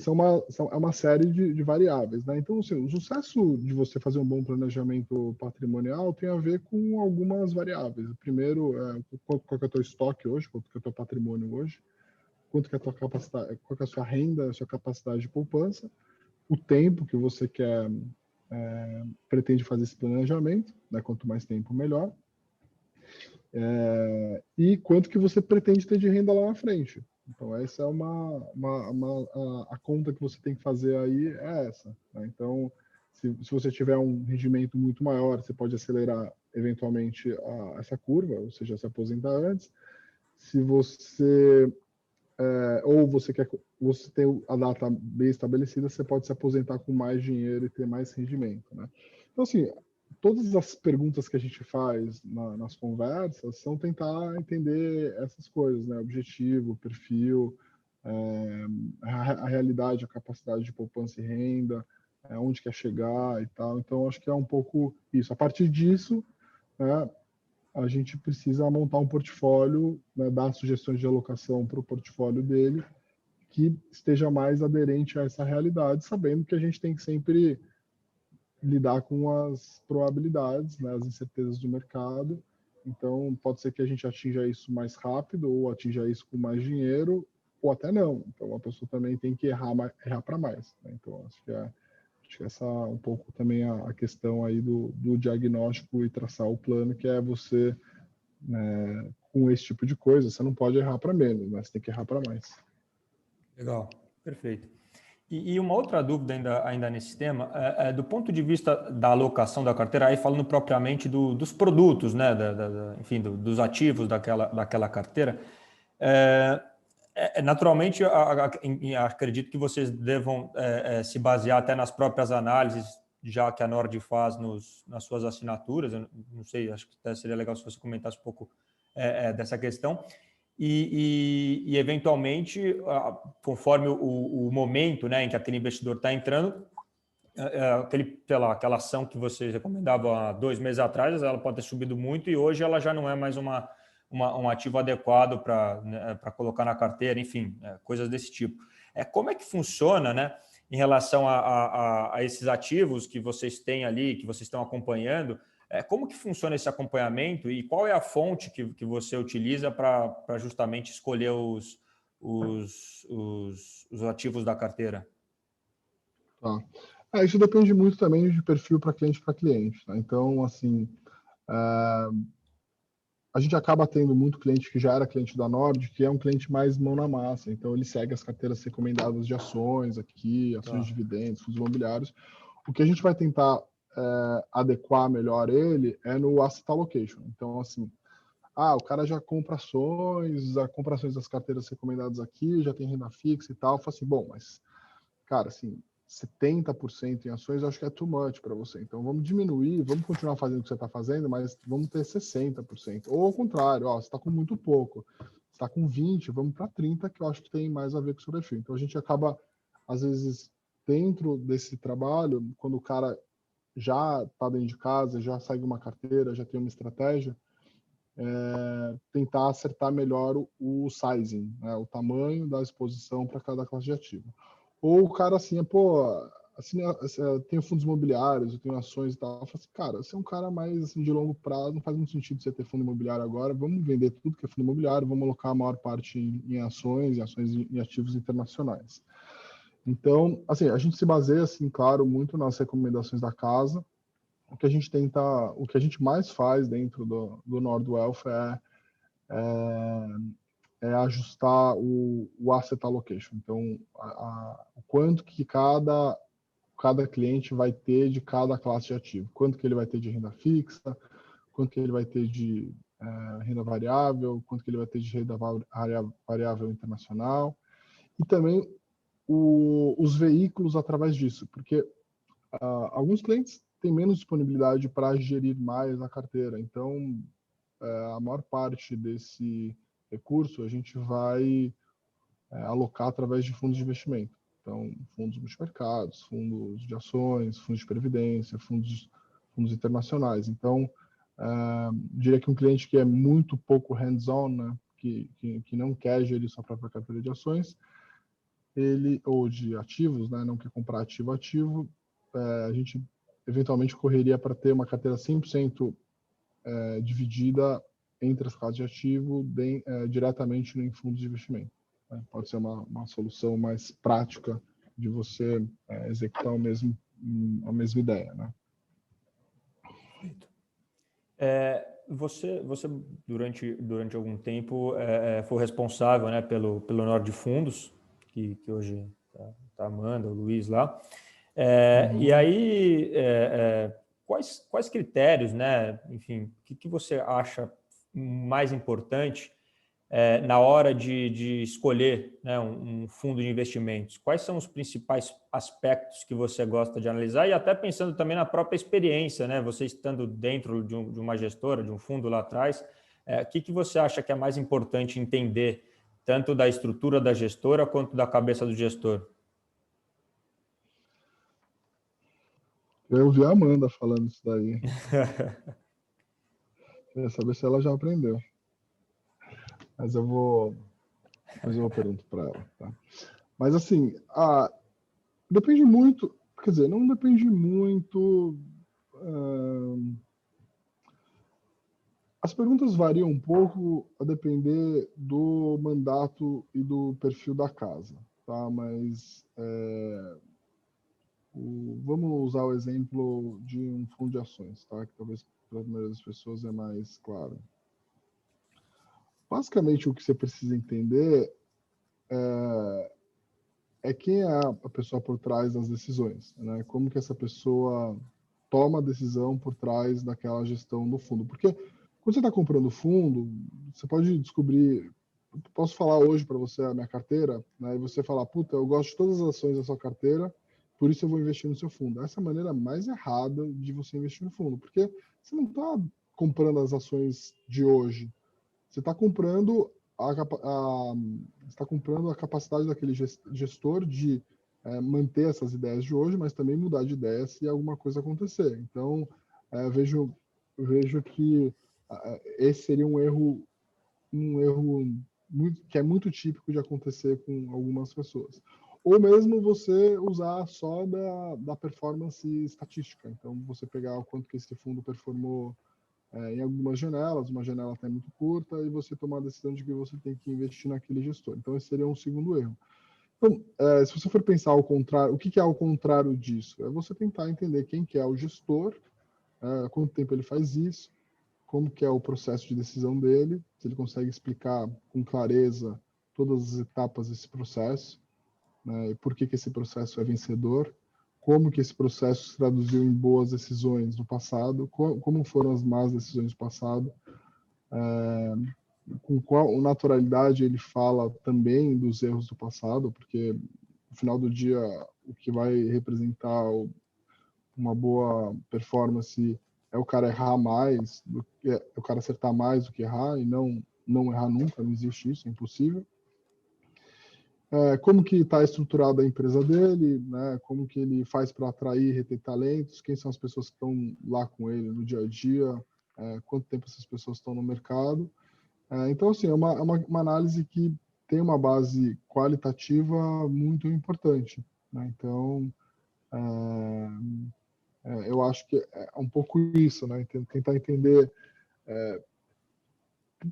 S2: é uma série de variáveis, né? Então, assim, o sucesso de você fazer um bom planejamento patrimonial tem a ver com algumas variáveis. O primeiro, qual que é o teu estoque hoje, quanto que é o teu patrimônio hoje, quanto que é a tua capacidade, qual que é a sua renda, a sua capacidade de poupança, o tempo que você pretende fazer esse planejamento, né? Quanto mais tempo, melhor. E quanto que você pretende ter de renda lá na frente. Então, essa é a conta que você tem que fazer aí é essa. Né? Então, se você tiver um rendimento muito maior, você pode acelerar eventualmente essa curva, ou seja, se aposentar antes. Se você ou você tem a data bem estabelecida, você pode se aposentar com mais dinheiro e ter mais rendimento. Né? Então, assim, todas as perguntas que a gente faz nas conversas são tentar entender essas coisas, né? Objetivo, perfil, a realidade, a capacidade de poupança e renda, onde quer chegar e tal. Então, acho que é um pouco isso. A partir disso, né, a gente precisa montar um portfólio, né, dar sugestões de alocação para o portfólio dele que esteja mais aderente a essa realidade, sabendo que a gente tem que sempre lidar com as probabilidades, né, as incertezas do mercado. Então, pode ser que a gente atinja isso mais rápido ou atinja isso com mais dinheiro, ou até não. Então, a pessoa também tem que errar para mais. Né? Então, acho que essa é um pouco também a questão aí do diagnóstico e traçar o plano, que é você, né, com esse tipo de coisa, você não pode errar para menos, mas tem que errar para mais.
S1: Legal, perfeito. E uma outra dúvida ainda nesse tema, do ponto de vista da alocação da carteira, aí falando propriamente dos produtos, né, enfim, dos ativos daquela carteira, naturalmente, acredito que vocês devam se basear até nas próprias análises, já que a Nord faz nas suas assinaturas. Eu não sei, acho que até seria legal se você comentasse um pouco dessa questão. E eventualmente, conforme o momento, né, em que aquele investidor está entrando, aquela ação que vocês recomendavam há 2 meses atrás, ela pode ter subido muito e hoje ela já não é mais um ativo adequado para colocar na carteira, enfim, coisas desse tipo. Como é que funciona, né, em relação a esses ativos que vocês têm ali, que vocês estão acompanhando? Como que funciona esse acompanhamento e qual é a fonte que você utiliza para justamente escolher os ativos da carteira?
S2: Tá. Isso depende muito também de perfil para cliente. Tá? Então, assim, a gente acaba tendo muito cliente que já era cliente da Nord, que é um cliente mais mão na massa. Então, ele segue as carteiras recomendadas de ações aqui, ações de dividendos, fundos imobiliários. O que a gente vai tentar adequar melhor ele é no asset allocation. Então, assim, o cara já compra ações das carteiras recomendadas aqui, já tem renda fixa e tal. Eu falo assim, bom, mas, cara, assim, 70% em ações eu acho que é too much para você. Então, vamos diminuir, vamos continuar fazendo o que você está fazendo, mas vamos ter 60%. Ou ao contrário, você está com muito pouco. Você está com 20%, vamos para 30%, que eu acho que tem mais a ver com o seu perfil. Então, a gente acaba, às vezes, dentro desse trabalho, quando o cara já está dentro de casa, já segue uma carteira, já tem uma estratégia, tentar acertar melhor o sizing, né, o tamanho da exposição para cada classe de ativo. Ou o cara assim, tenho fundos imobiliários, eu tenho ações e tal. Eu falo assim, cara, você é um cara mais assim, de longo prazo, não faz muito sentido você ter fundo imobiliário agora, vamos vender tudo que é fundo imobiliário, vamos alocar a maior parte em ações em ativos internacionais. Então, assim, a gente se baseia, assim, claro, muito nas recomendações da casa. O que a gente mais faz dentro do Nord Wealth é ajustar o asset allocation. Então, o quanto que cada cliente vai ter de cada classe de ativo. Quanto que ele vai ter de renda fixa, quanto que ele vai ter de renda variável, quanto que ele vai ter de renda variável internacional. E também os veículos através disso, porque alguns clientes têm menos disponibilidade para gerir mais a carteira. Então, a maior parte desse recurso a gente vai alocar através de fundos de investimento. Então, fundos multimercados, fundos de ações, fundos de previdência, fundos internacionais. Então, diria que um cliente que é muito pouco hands-on, né, que não quer gerir sua própria carteira de ações, ou de ativos, né, não quer comprar ativo, a gente eventualmente correria para ter uma carteira 100% dividida entre as classes de ativo diretamente em fundos de investimento. Pode ser uma solução mais prática de você executar a mesma ideia, né?
S1: Você durante algum tempo foi responsável, né, pelo Nord Fundos, que hoje tá Amanda, o Luiz lá. E aí, quais critérios, né, enfim, o que você acha mais importante na hora de escolher, né, um fundo de investimentos? Quais são os principais aspectos que você gosta de analisar? E até pensando também na própria experiência, né? Você estando dentro de uma gestora, de um fundo lá atrás, o que você acha que é mais importante entender, tanto da estrutura da gestora quanto da cabeça do gestor?
S2: Eu ouvi a Amanda falando isso daí. Queria saber se ela já aprendeu. Mas eu vou perguntar para ela, tá? Mas assim, depende muito, quer dizer, não depende muito. As perguntas variam um pouco a depender do mandato e do perfil da casa, tá? Mas vamos usar o exemplo de um fundo de ações, tá? Que talvez para a maioria das pessoas é mais claro. Basicamente, o que você precisa entender quem é a pessoa por trás das decisões, né? Como que essa pessoa toma a decisão por trás daquela gestão do fundo. Porque quando você está comprando fundo, você pode descobrir... Posso falar hoje para você a minha carteira, né? E você falar, puta, eu gosto de todas as ações da sua carteira, por isso eu vou investir no seu fundo. Essa é a maneira mais errada de você investir no fundo, porque você não está comprando as ações de hoje. Você está comprando a capacidade daquele gestor de manter essas ideias de hoje, mas também mudar de ideia se alguma coisa acontecer. Então, vejo que esse seria um erro que é muito típico de acontecer com algumas pessoas. Ou mesmo você usar só da performance estatística. Então, você pegar o quanto que esse fundo performou em algumas janelas, uma janela até muito curta, e você tomar a decisão de que você tem que investir naquele gestor. Então, esse seria um segundo erro. Então, se você for pensar ao contrário, o que é ao contrário disso? É você tentar entender quem que é o gestor, quanto tempo ele faz isso, como que é o processo de decisão dele, se ele consegue explicar com clareza todas as etapas desse processo, né, e por que esse processo é vencedor, como que esse processo se traduziu em boas decisões no passado, como foram as más decisões do passado, com qual naturalidade ele fala também dos erros do passado, porque no final do dia o que vai representar uma boa performance é o cara errar mais, o cara acertar mais do que errar e não errar nunca, não existe isso, é impossível. Como que está estruturada a empresa dele, né? Como que ele faz para atrair e reter talentos, quem são as pessoas que estão lá com ele no dia a dia, quanto tempo essas pessoas estão no mercado. Então, assim, é uma análise que tem uma base qualitativa muito importante, né? Então, eu acho que é um pouco isso, né? Tentar entender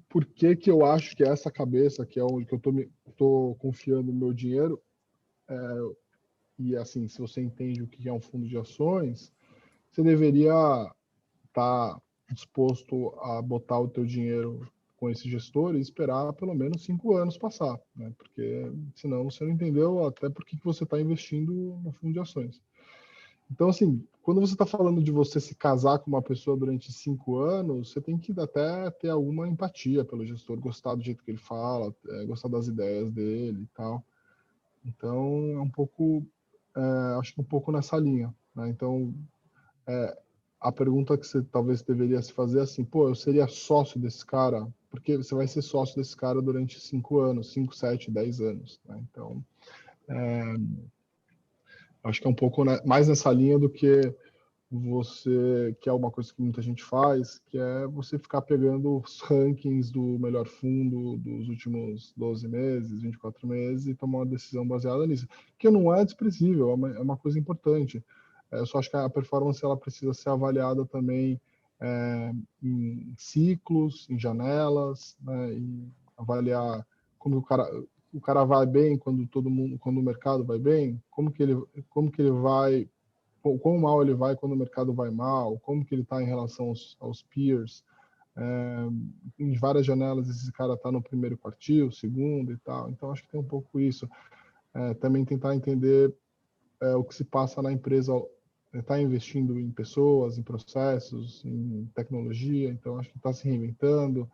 S2: por que eu acho que essa cabeça, que é onde que eu tô confiando o meu dinheiro, e assim, se você entende o que é um fundo de ações, você deveria estar disposto a botar o teu dinheiro com esse gestor e esperar pelo menos 5 anos passar, né? Porque senão você não entendeu até por que você está investindo no fundo de ações. Então, assim, quando você está falando de você se casar com uma pessoa durante 5 anos, você tem que até ter alguma empatia pelo gestor, gostar do jeito que ele fala, gostar das ideias dele e tal. Então, é um pouco, acho que um pouco nessa linha, né? Então, a pergunta que você talvez deveria se fazer é assim, pô, eu seria sócio desse cara? Porque você vai ser sócio desse cara durante 5 anos, 5, 7, 10 anos, né? Então, acho que é um pouco mais nessa linha do que você, que é uma coisa que muita gente faz, que é você ficar pegando os rankings do melhor fundo dos últimos 12 meses, 24 meses e tomar uma decisão baseada nisso, que não é desprezível, é uma coisa importante. Eu só acho que a performance ela precisa ser avaliada também em ciclos, em janelas, né, e avaliar como o cara vai bem quando quando o mercado vai bem, como que ele vai, quão mal ele vai quando o mercado vai mal, como que ele está em relação aos peers. Em várias janelas esse cara está no primeiro quartil, segundo e tal. Então acho que tem um pouco isso. Também tentar entender o que se passa na empresa, está investindo em pessoas, em processos, em tecnologia. Então acho que está se reinventando.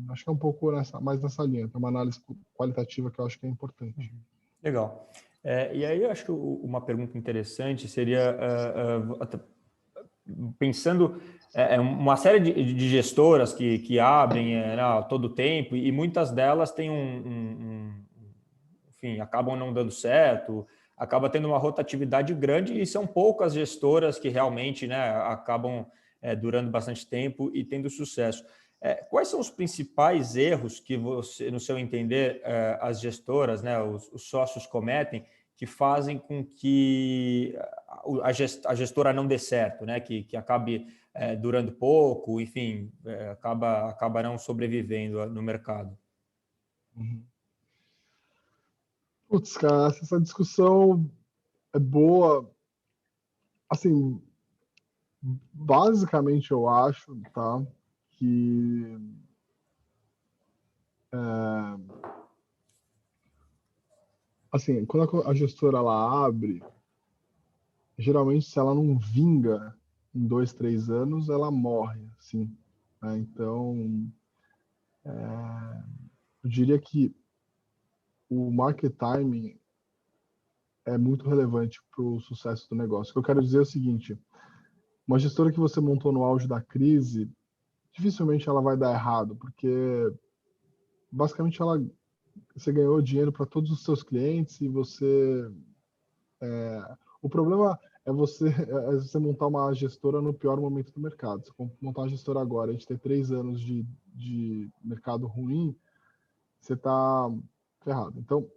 S2: Acho que é um pouco mais nessa linha. Tem uma análise qualitativa que eu acho que é importante.
S1: Legal. E aí eu acho que uma pergunta interessante seria, pensando uma série de gestoras que abrem todo o tempo, e muitas delas têm enfim, acabam não dando certo, acaba tendo uma rotatividade grande, e são poucas gestoras que realmente, né, acabam durando bastante tempo e tendo sucesso. Quais são os principais erros que você, no seu entender, as gestoras, né, os sócios cometem, que fazem com que a gestora não dê certo, né, que acabe durando pouco, enfim, acaba não sobrevivendo no mercado?
S2: Uhum. Putz, cara, essa discussão é boa. Assim, basicamente eu acho, tá, que assim, quando a gestora ela abre, geralmente se ela não vinga em 2, 3 anos, ela morre, assim, né? Então, eu diria que o market timing é muito relevante para o sucesso do negócio. O que eu quero dizer é o seguinte: uma gestora que você montou no auge da crise, dificilmente ela vai dar errado, porque basicamente você ganhou dinheiro para todos os seus clientes e você o problema é você montar uma gestora no pior momento do mercado. Se montar uma gestora agora, a gente tem 3 anos de mercado ruim, você está ferrado. Então,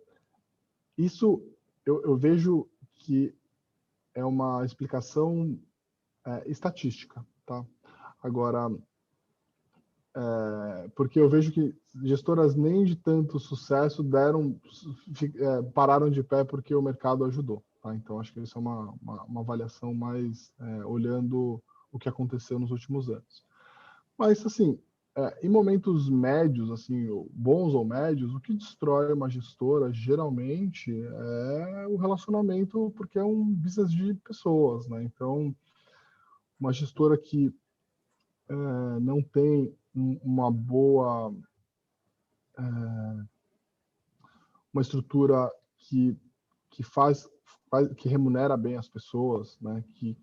S2: isso eu vejo que é uma explicação estatística, tá? Agora, porque eu vejo que gestoras nem de tanto sucesso pararam de pé porque o mercado ajudou. Tá? Então, acho que isso é uma avaliação mais olhando o que aconteceu nos últimos anos. Mas, assim, em momentos médios, assim, bons ou médios, o que destrói uma gestora, geralmente, é o relacionamento, porque é um business de pessoas, né? Então, uma gestora que não tem uma boa uma estrutura que remunera bem as pessoas, né? Que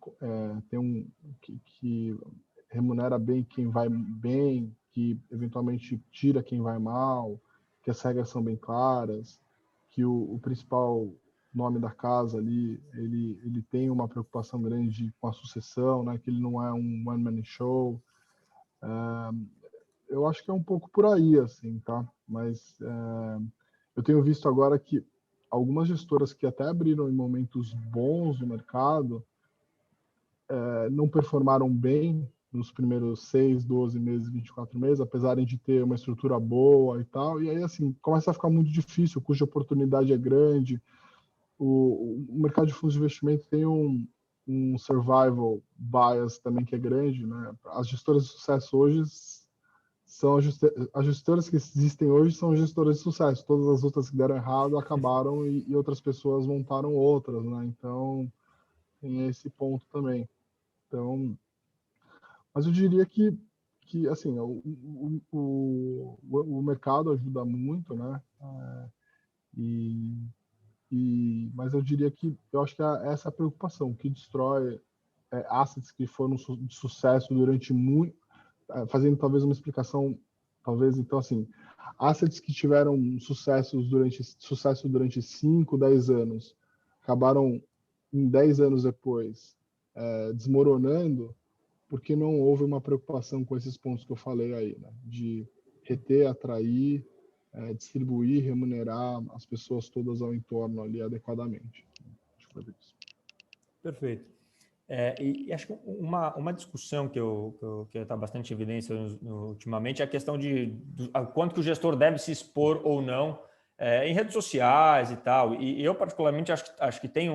S2: remunera bem quem vai bem, que eventualmente tira quem vai mal, que as regras são bem claras, que o principal nome da casa ali, ele tem uma preocupação grande com a sucessão, né? Que ele não é um one man show. Eu acho que é um pouco por aí, assim, tá? Mas eu tenho visto agora que algumas gestoras que até abriram em momentos bons no mercado não performaram bem nos primeiros 6, 12 meses, 24 meses, apesar de ter uma estrutura boa e tal. E aí, assim, começa a ficar muito difícil, cuja oportunidade é grande. O mercado de fundos de investimento tem um survival bias também que é grande, né? As gestoras de sucesso hoje as gestoras que existem hoje são gestoras de sucesso. Todas as outras que deram errado acabaram e outras pessoas montaram outras, né? Então, tem esse ponto também. Então, mas eu diria que assim, o mercado ajuda muito, né? Mas eu diria que eu acho que essa é a preocupação, que destrói assets que foram de sucesso durante muito, fazendo talvez uma explicação, talvez então assim, assets que tiveram sucesso durante 5, 10 anos, acabaram em 10 anos depois desmoronando, porque não houve uma preocupação com esses pontos que eu falei aí, né? De reter, atrair, distribuir, remunerar as pessoas todas ao entorno ali adequadamente. Acho que foi isso.
S1: Perfeito. E acho que uma discussão que está bastante em evidência ultimamente é a questão de quanto que o gestor deve se expor ou não em redes sociais e tal. E eu, particularmente, acho que tem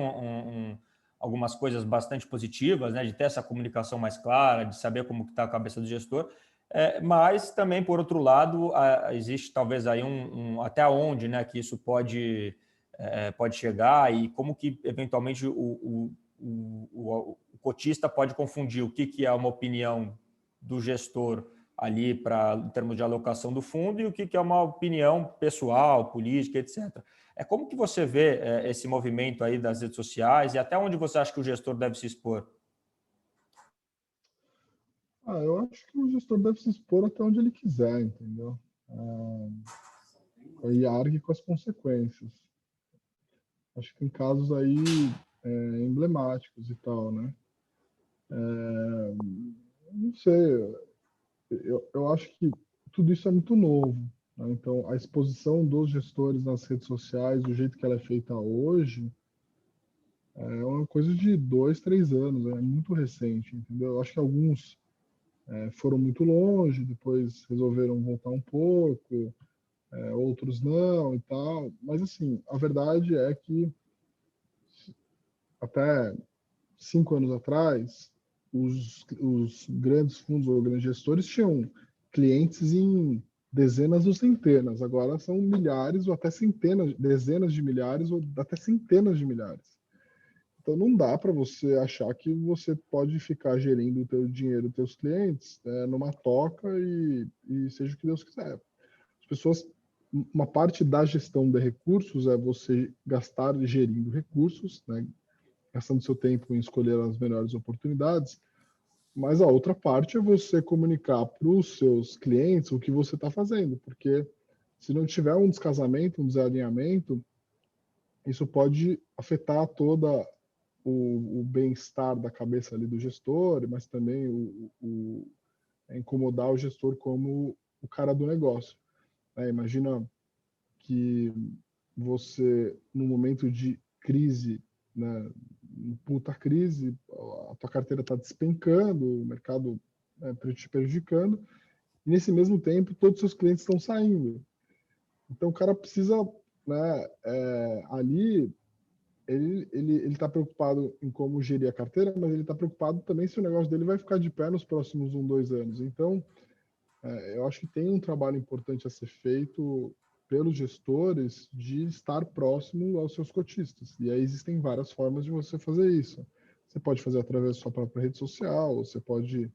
S1: algumas coisas bastante positivas, né, de ter essa comunicação mais clara, de saber como está a cabeça do gestor, mas também, por outro lado, existe talvez aí até onde, né, que isso pode chegar e como que, eventualmente, o cotista pode confundir o que é uma opinião do gestor ali em termos de alocação do fundo e o que é uma opinião pessoal, política, etc. Como que você vê esse movimento aí das redes sociais e até onde você acha que o gestor deve se expor?
S2: Eu acho que o gestor deve se expor até onde ele quiser, entendeu? E argue com as consequências. Acho que tem casos aí emblemáticos e tal, né? Não sei, eu acho que tudo isso é muito novo, né? Então, a exposição dos gestores nas redes sociais, do jeito que ela é feita hoje, é uma coisa de 2, 3 anos, é muito recente, entendeu? Eu acho que alguns foram muito longe, depois resolveram voltar um pouco, outros não e tal. Mas, assim, a verdade é que até 5 anos atrás, os grandes fundos ou grandes gestores tinham clientes em dezenas ou centenas. Agora são milhares ou até centenas, dezenas de milhares ou até centenas de milhares. Então não dá para você achar que você pode ficar gerindo o teu dinheiro, os teus clientes, numa toca e seja o que Deus quiser. As pessoas, uma parte da gestão de recursos é você gastar gerindo recursos, né? Gastando seu tempo em escolher as melhores oportunidades, mas a outra parte é você comunicar para os seus clientes o que você está fazendo, porque se não tiver um descasamento, um desalinhamento, isso pode afetar toda o bem-estar da cabeça ali do gestor, mas também incomodar o gestor como o cara do negócio. Imagina que você, no momento de crise, né, puta crise, a tua carteira está despencando, o mercado te prejudicando, e nesse mesmo tempo todos os seus clientes estão saindo. Então o cara precisa, né, ali, ele está preocupado em como gerir a carteira, mas ele está preocupado também se o negócio dele vai ficar de pé nos próximos 1, 2 anos. Então, eu acho que tem um trabalho importante a ser feito pelos gestores de estar próximo aos seus cotistas. E aí existem várias formas de você fazer isso. Você pode fazer através da sua própria rede social, você pode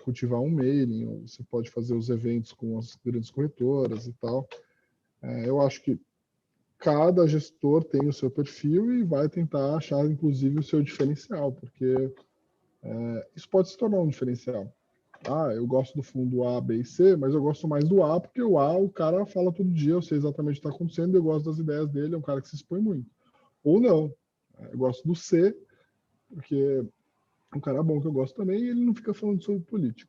S2: cultivar um mailing, ou você pode fazer os eventos com as grandes corretoras e tal. Eu acho que cada gestor tem o seu perfil e vai tentar achar, inclusive, o seu diferencial, porque isso pode se tornar um diferencial. Eu gosto do fundo A, B e C, mas eu gosto mais do A, porque o cara fala todo dia, eu sei exatamente o que está acontecendo, eu gosto das ideias dele, é um cara que se expõe muito. Ou não, eu gosto do C, porque é um cara bom que eu gosto também, e ele não fica falando sobre política.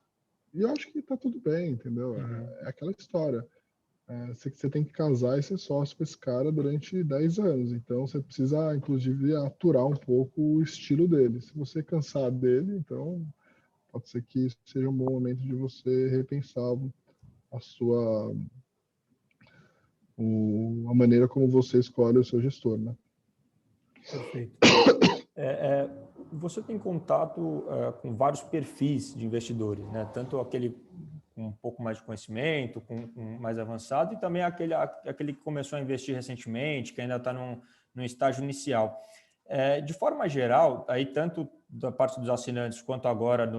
S2: E eu acho que tá tudo bem, entendeu? É aquela história. Você tem que casar e ser sócio com esse cara durante 10 anos. Então, você precisa, inclusive, aturar um pouco o estilo dele. Se você cansar dele, então pode ser que isso seja um bom momento de você repensar a maneira como você escolhe o seu gestor, né?
S1: Perfeito. Você tem contato com vários perfis de investidores, né? Tanto aquele um pouco mais de conhecimento, com mais avançado, e também aquele que começou a investir recentemente, que ainda está num estágio inicial. De forma geral, aí tanto da parte dos assinantes quanto agora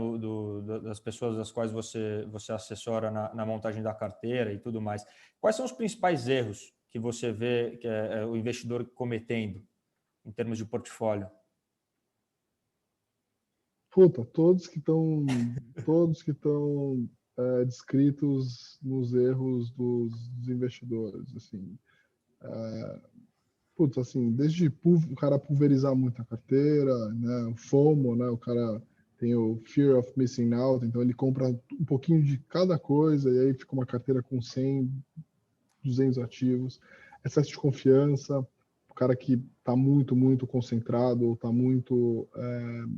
S1: das pessoas das quais você assessora na montagem da carteira e tudo mais, quais são os principais erros que você vê que o investidor cometendo em termos de portfólio?
S2: Puta, todos que estão descritos nos erros dos investidores, assim. Putz, assim, desde o cara pulverizar muito a carteira, né, o FOMO, né, o cara tem o Fear of Missing Out, então ele compra um pouquinho de cada coisa e aí fica uma carteira com 100, 200 ativos, excesso de confiança, o cara que está muito, muito concentrado ou está muito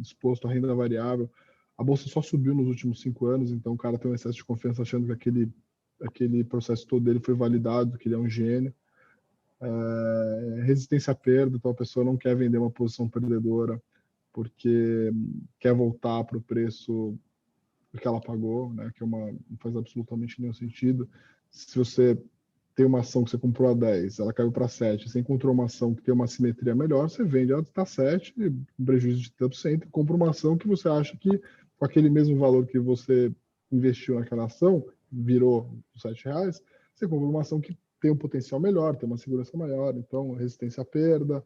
S2: exposto à renda variável. A bolsa só subiu nos últimos 5 anos, então o cara tem um excesso de confiança achando que aquele processo todo dele foi validado, que ele é um gênio. Resistência à perda, então a pessoa não quer vender uma posição perdedora porque quer voltar para o preço que ela pagou, né? Que não faz absolutamente nenhum sentido. Se você tem uma ação que você comprou a 10, ela caiu para 7, você encontrou uma ação que tem uma simetria melhor, você vende, ela está 7, um prejuízo de tanto cento, e compra uma ação que você acha que com aquele mesmo valor que você investiu naquela ação, virou R$7, você compra uma ação que tem um potencial melhor, tem uma segurança maior, então resistência à perda.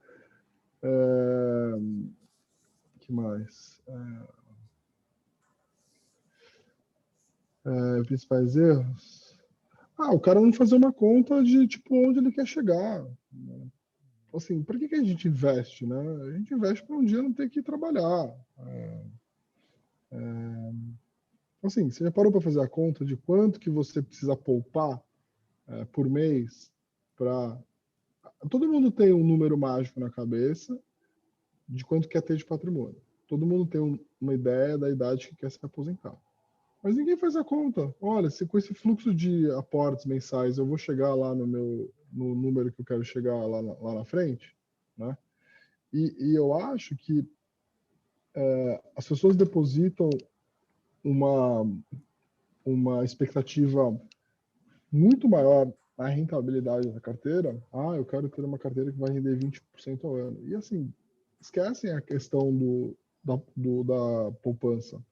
S2: Que mais? Principais erros? O cara não fazer uma conta de tipo onde ele quer chegar. Né? Assim, para que a gente investe, né? A gente investe para um dia não ter que trabalhar. Assim, você já parou para fazer a conta de quanto que você precisa poupar por mês para... Todo mundo tem um número mágico na cabeça de quanto quer ter de patrimônio. Todo mundo tem uma ideia da idade que quer se aposentar. Mas ninguém faz a conta. Olha, se com esse fluxo de aportes mensais eu vou chegar lá no número que eu quero chegar lá na frente, né? E eu acho que as pessoas depositam uma expectativa muito maior na rentabilidade da carteira. Eu quero ter uma carteira que vai render 20% ao ano. E assim, esquecem a questão da poupança.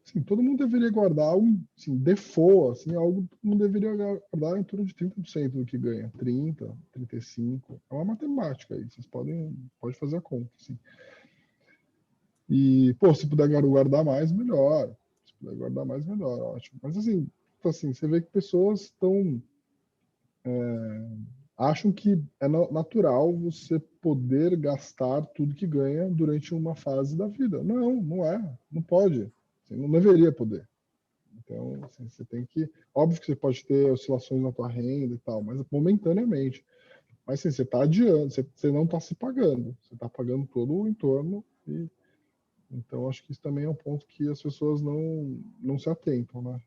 S2: Assim, todo mundo deveria guardar assim, default, assim, algo que todo mundo deveria guardar em torno de 30% do que ganha. 30%, 35%. É uma matemática aí, vocês podem fazer a conta. Assim. E, se puder guardar mais, melhor. Se puder guardar mais, melhor, ótimo. Mas, assim, você vê que pessoas acham que é natural você poder gastar tudo que ganha durante uma fase da vida. Não é. Não pode. Você não deveria poder. Então, assim, você tem que... Óbvio que você pode ter oscilações na tua renda e tal, mas momentaneamente. Mas, assim, você está adiando, você não está se pagando. Você está pagando todo o entorno. Então, acho que isso também é um ponto que as pessoas não se atentam, né?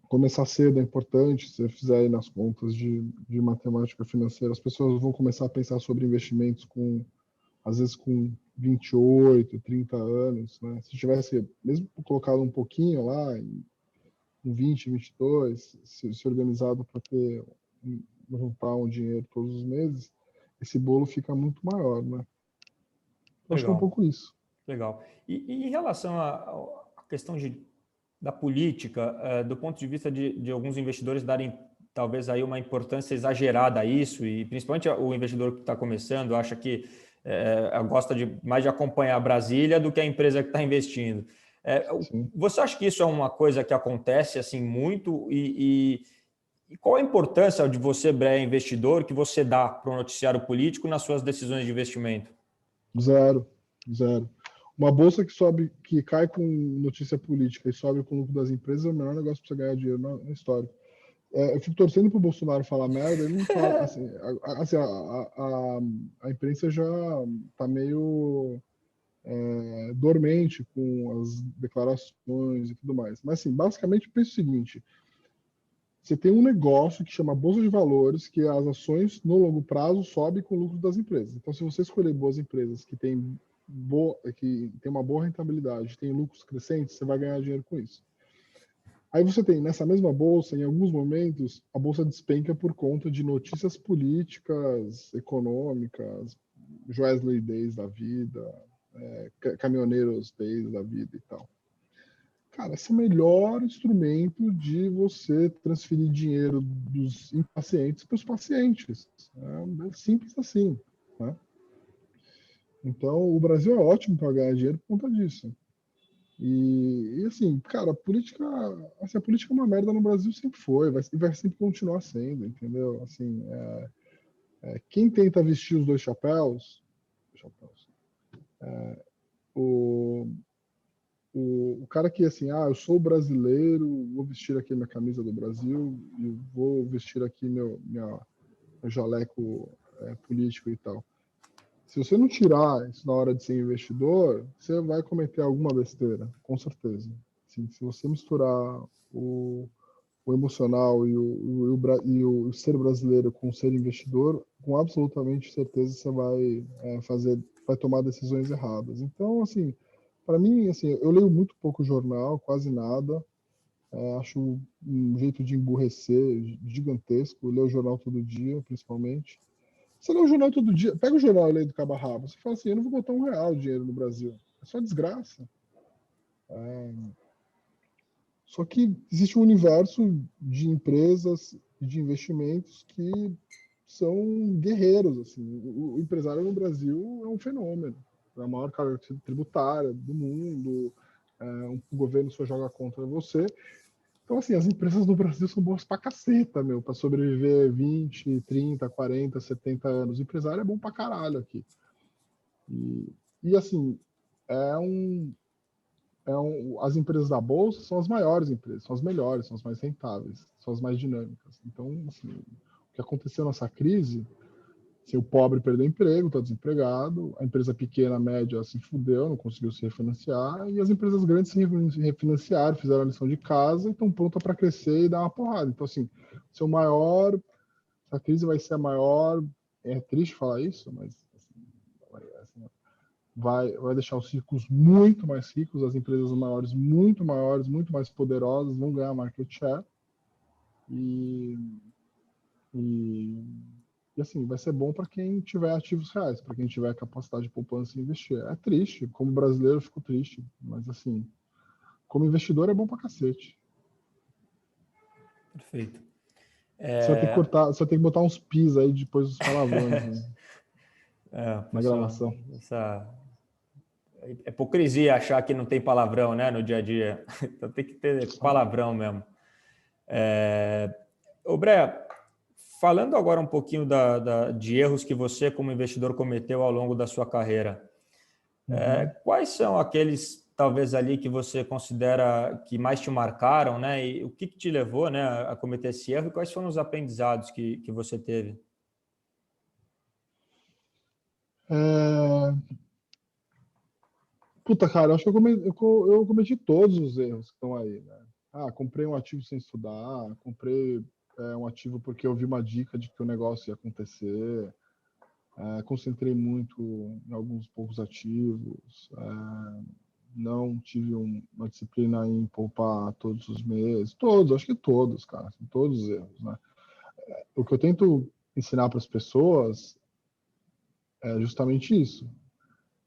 S2: Começar cedo é importante. Se você fizer aí nas contas de matemática financeira, as pessoas vão começar a pensar sobre investimentos às vezes com 28, 30 anos, né? Se tivesse mesmo colocado um pouquinho lá, em 20, 22, se organizado para juntar um dinheiro todos os meses, esse bolo fica muito maior, né? Eu acho que é um pouco isso.
S1: Legal. E em relação à questão da política, do ponto de vista de alguns investidores darem talvez aí uma importância exagerada a isso, e principalmente o investidor que está começando acha que gosta mais de acompanhar Brasília do que a empresa que está investindo. Você acha que isso é uma coisa que acontece assim muito? E qual a importância de você, Bre, investidor, que você dá para o noticiário político nas suas decisões de investimento?
S2: Zero. Uma bolsa que cai com notícia política e sobe com o lucro das empresas é o melhor negócio para você ganhar dinheiro na história. Eu fico torcendo para o Bolsonaro falar merda, ele não fala. Assim, a imprensa já está meio dormente com as declarações e tudo mais. Mas, assim, basicamente, pensa o seguinte: você tem um negócio que chama Bolsa de Valores, que as ações, no longo prazo, sobem com o lucro das empresas. Então, se você escolher boas empresas que têm uma boa rentabilidade, têm lucros crescentes, você vai ganhar dinheiro com isso. Aí você tem, nessa mesma bolsa, em alguns momentos, a bolsa despenca por conta de notícias políticas, econômicas, Joesley Days da vida, caminhoneiros Days da vida e tal. Cara, esse é o melhor instrumento de você transferir dinheiro dos impacientes para os pacientes. É simples assim, né? Então, o Brasil é ótimo para ganhar dinheiro por conta disso. E assim, cara, a política é uma merda no Brasil, sempre foi, vai sempre continuar sendo, entendeu? Assim, quem tenta vestir os dois chapéus, o, o cara que assim, eu sou brasileiro, vou vestir aqui minha camisa do Brasil e vou vestir aqui meu jaleco político e tal. Se você não tirar isso na hora de ser investidor, você vai cometer alguma besteira, com certeza. Assim, se você misturar o emocional e o ser brasileiro com o ser investidor, com absolutamente certeza você vai tomar decisões erradas. Então, assim, para mim, assim, eu leio muito pouco jornal, quase nada. Acho um jeito de emburrecer gigantesco. Eu leio o jornal todo dia, principalmente. Você lê o jornal todo dia, pega o jornal e lê do cabo a rabo. Você fala assim, eu não vou botar R$1 de dinheiro no Brasil. É só desgraça. Só que existe um universo de empresas e de investimentos que são guerreiros. Assim. O empresário no Brasil é um fenômeno. É a maior carga tributária do mundo. O governo só joga contra você. Então, assim, as empresas no Brasil são boas pra caceta, meu, pra sobreviver 20, 30, 40, 70 anos. O empresário é bom pra caralho aqui. E assim, as empresas da Bolsa são as maiores empresas, são as melhores, são as mais rentáveis, são as mais dinâmicas. Então, assim, o que aconteceu nessa crise, se o pobre perdeu emprego, está desempregado, a empresa pequena, média, se fudeu, não conseguiu se refinanciar, e as empresas grandes se refinanciaram, fizeram a lição de casa e estão prontas para crescer e dar uma porrada. Então, assim, a crise vai ser a maior, é triste falar isso, mas assim, vai deixar os ricos muito mais ricos, as empresas maiores, muito mais poderosas, vão ganhar market share, e assim, vai ser bom para quem tiver ativos reais, para quem tiver capacidade de poupança e investir. É triste, como brasileiro eu fico triste, mas assim, como investidor é bom para cacete.
S1: Perfeito.
S2: Você vai ter que cortar, você vai ter que botar uns pis aí depois dos palavrões, né? Na gravação.
S1: Essa hipocrisia achar que não tem palavrão, né, no dia a dia. Então tem que ter palavrão mesmo. Ô, Brea, falando agora um pouquinho de erros que você, como investidor, cometeu ao longo da sua carreira, quais são aqueles, talvez, ali que você considera que mais te marcaram, né? E o que te levou, né, a cometer esse erro e quais foram os aprendizados que você teve?
S2: Puta, cara, eu acho que eu cometi todos os erros que estão aí, né? Comprei um ativo sem estudar, comprei um ativo porque eu vi uma dica de que o negócio ia acontecer, concentrei muito em alguns poucos ativos, não tive uma disciplina em poupar todos os meses, acho que todos, cara, todos os erros, né? O que eu tento ensinar para as pessoas é justamente isso,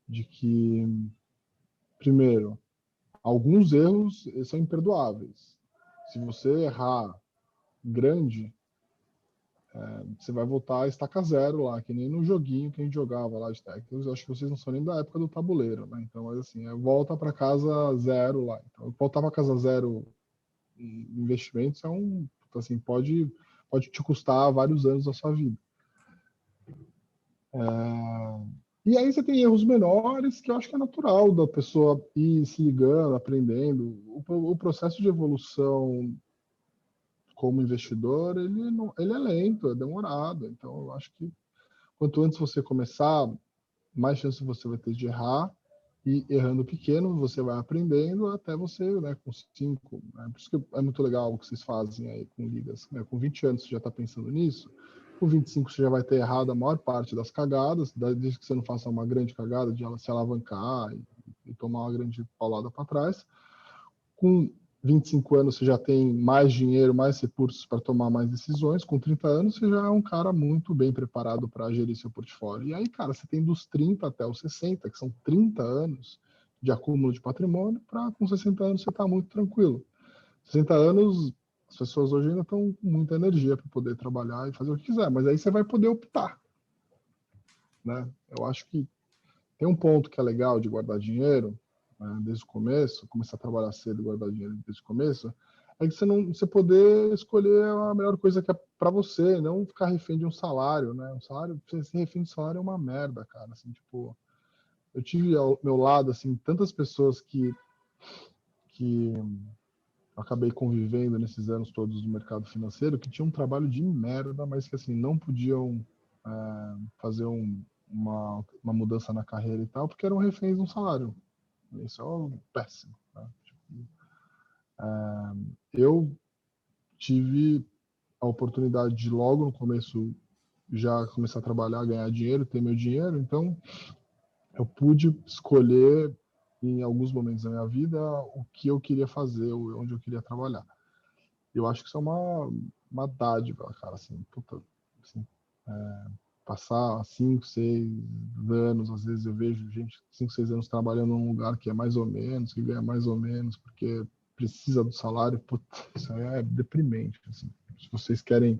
S2: de que, primeiro, alguns erros são imperdoáveis. Se você errar grande, você vai voltar a estaca zero lá, que nem no joguinho que a gente jogava lá de técnicos. Eu acho que vocês não são nem da época do tabuleiro, né? Então, mas assim, volta para casa zero lá. Então, voltar para casa zero em investimentos assim, pode te custar vários anos da sua vida. E aí você tem erros menores que eu acho que é natural da pessoa ir se ligando, aprendendo. O processo de evolução como investidor, ele é lento, é demorado. Então, eu acho que quanto antes você começar, mais chance você vai ter de errar. E errando pequeno, você vai aprendendo até você, né, com 5. Né? Por isso que é muito legal o que vocês fazem aí com ligas. Né? Com 20 anos você já está pensando nisso. Com 25 você já vai ter errado a maior parte das cagadas, desde que você não faça uma grande cagada de se alavancar e tomar uma grande paulada para trás. Com 25 anos você já tem mais dinheiro, mais recursos para tomar mais decisões. Com 30 anos você já é um cara muito bem preparado para gerir seu portfólio. E aí, cara, você tem dos 30 até os 60, que são 30 anos de acúmulo de patrimônio, para com 60 anos você está muito tranquilo. 60 anos, as pessoas hoje ainda estão com muita energia para poder trabalhar e fazer o que quiser, mas aí você vai poder optar, né? Eu acho que tem um ponto que é legal de guardar dinheiro, né, desde o começo, começar a trabalhar cedo e guardar dinheiro desde o começo, é que você poder escolher a melhor coisa que é para você, não ficar refém de um salário, né? Um salário, você ser refém de salário é uma merda, cara. Assim, tipo, eu tive ao meu lado assim tantas pessoas que acabei convivendo nesses anos todos do mercado financeiro que tinham um trabalho de merda, mas que assim não podiam fazer uma mudança na carreira e tal, porque eram reféns de um salário. Isso é péssimo. Tá? Eu tive a oportunidade de logo no começo já começar a trabalhar, ganhar dinheiro, ter meu dinheiro, então eu pude escolher em alguns momentos da minha vida o que eu queria fazer, onde eu queria trabalhar. Eu acho que isso é uma dádiva, cara, assim, puta, assim, passar 5, 6 anos, às vezes eu vejo gente 5, 6 anos trabalhando num lugar que é mais ou menos, que ganha mais ou menos, porque precisa do salário, puta, isso aí é deprimente, assim. Se vocês querem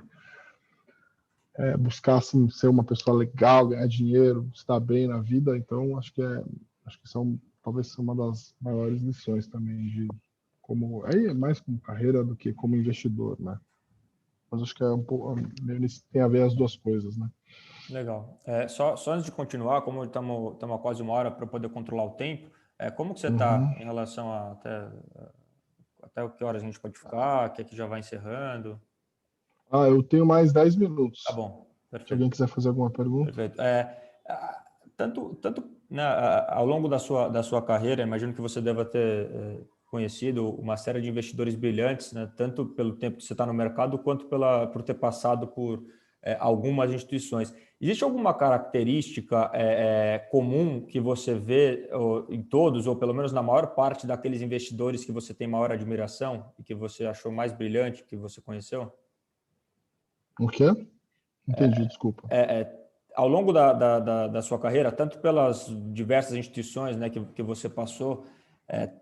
S2: buscar, assim, ser uma pessoa legal, ganhar dinheiro, estar bem na vida, então acho que talvez seja uma das maiores lições também aí é mais como carreira do que como investidor, né? Mas acho que é um pouco, tem a ver as duas coisas, né?
S1: Legal. Só antes de continuar, como estamos há quase uma hora para poder controlar o tempo, como que você está
S2: Uhum.
S1: em relação a até que horas a gente pode ficar, que aqui já vai encerrando?
S2: Eu tenho mais 10
S1: Tá
S2: minutos.
S1: bom,
S2: Se alguém
S1: perfeito.
S2: quiser fazer alguma pergunta.
S1: Perfeito. Tanto né, ao longo da sua carreira, imagino que você deva ter conhecido uma série de investidores brilhantes, né, tanto pelo tempo que você está no mercado, quanto por ter passado por algumas instituições. Existe alguma característica comum que você vê em todos, ou pelo menos na maior parte daqueles investidores que você tem maior admiração e que você achou mais brilhante, que você conheceu?
S2: O quê? Entendi, desculpa.
S1: Ao longo da sua carreira, tanto pelas diversas instituições, né, que você passou,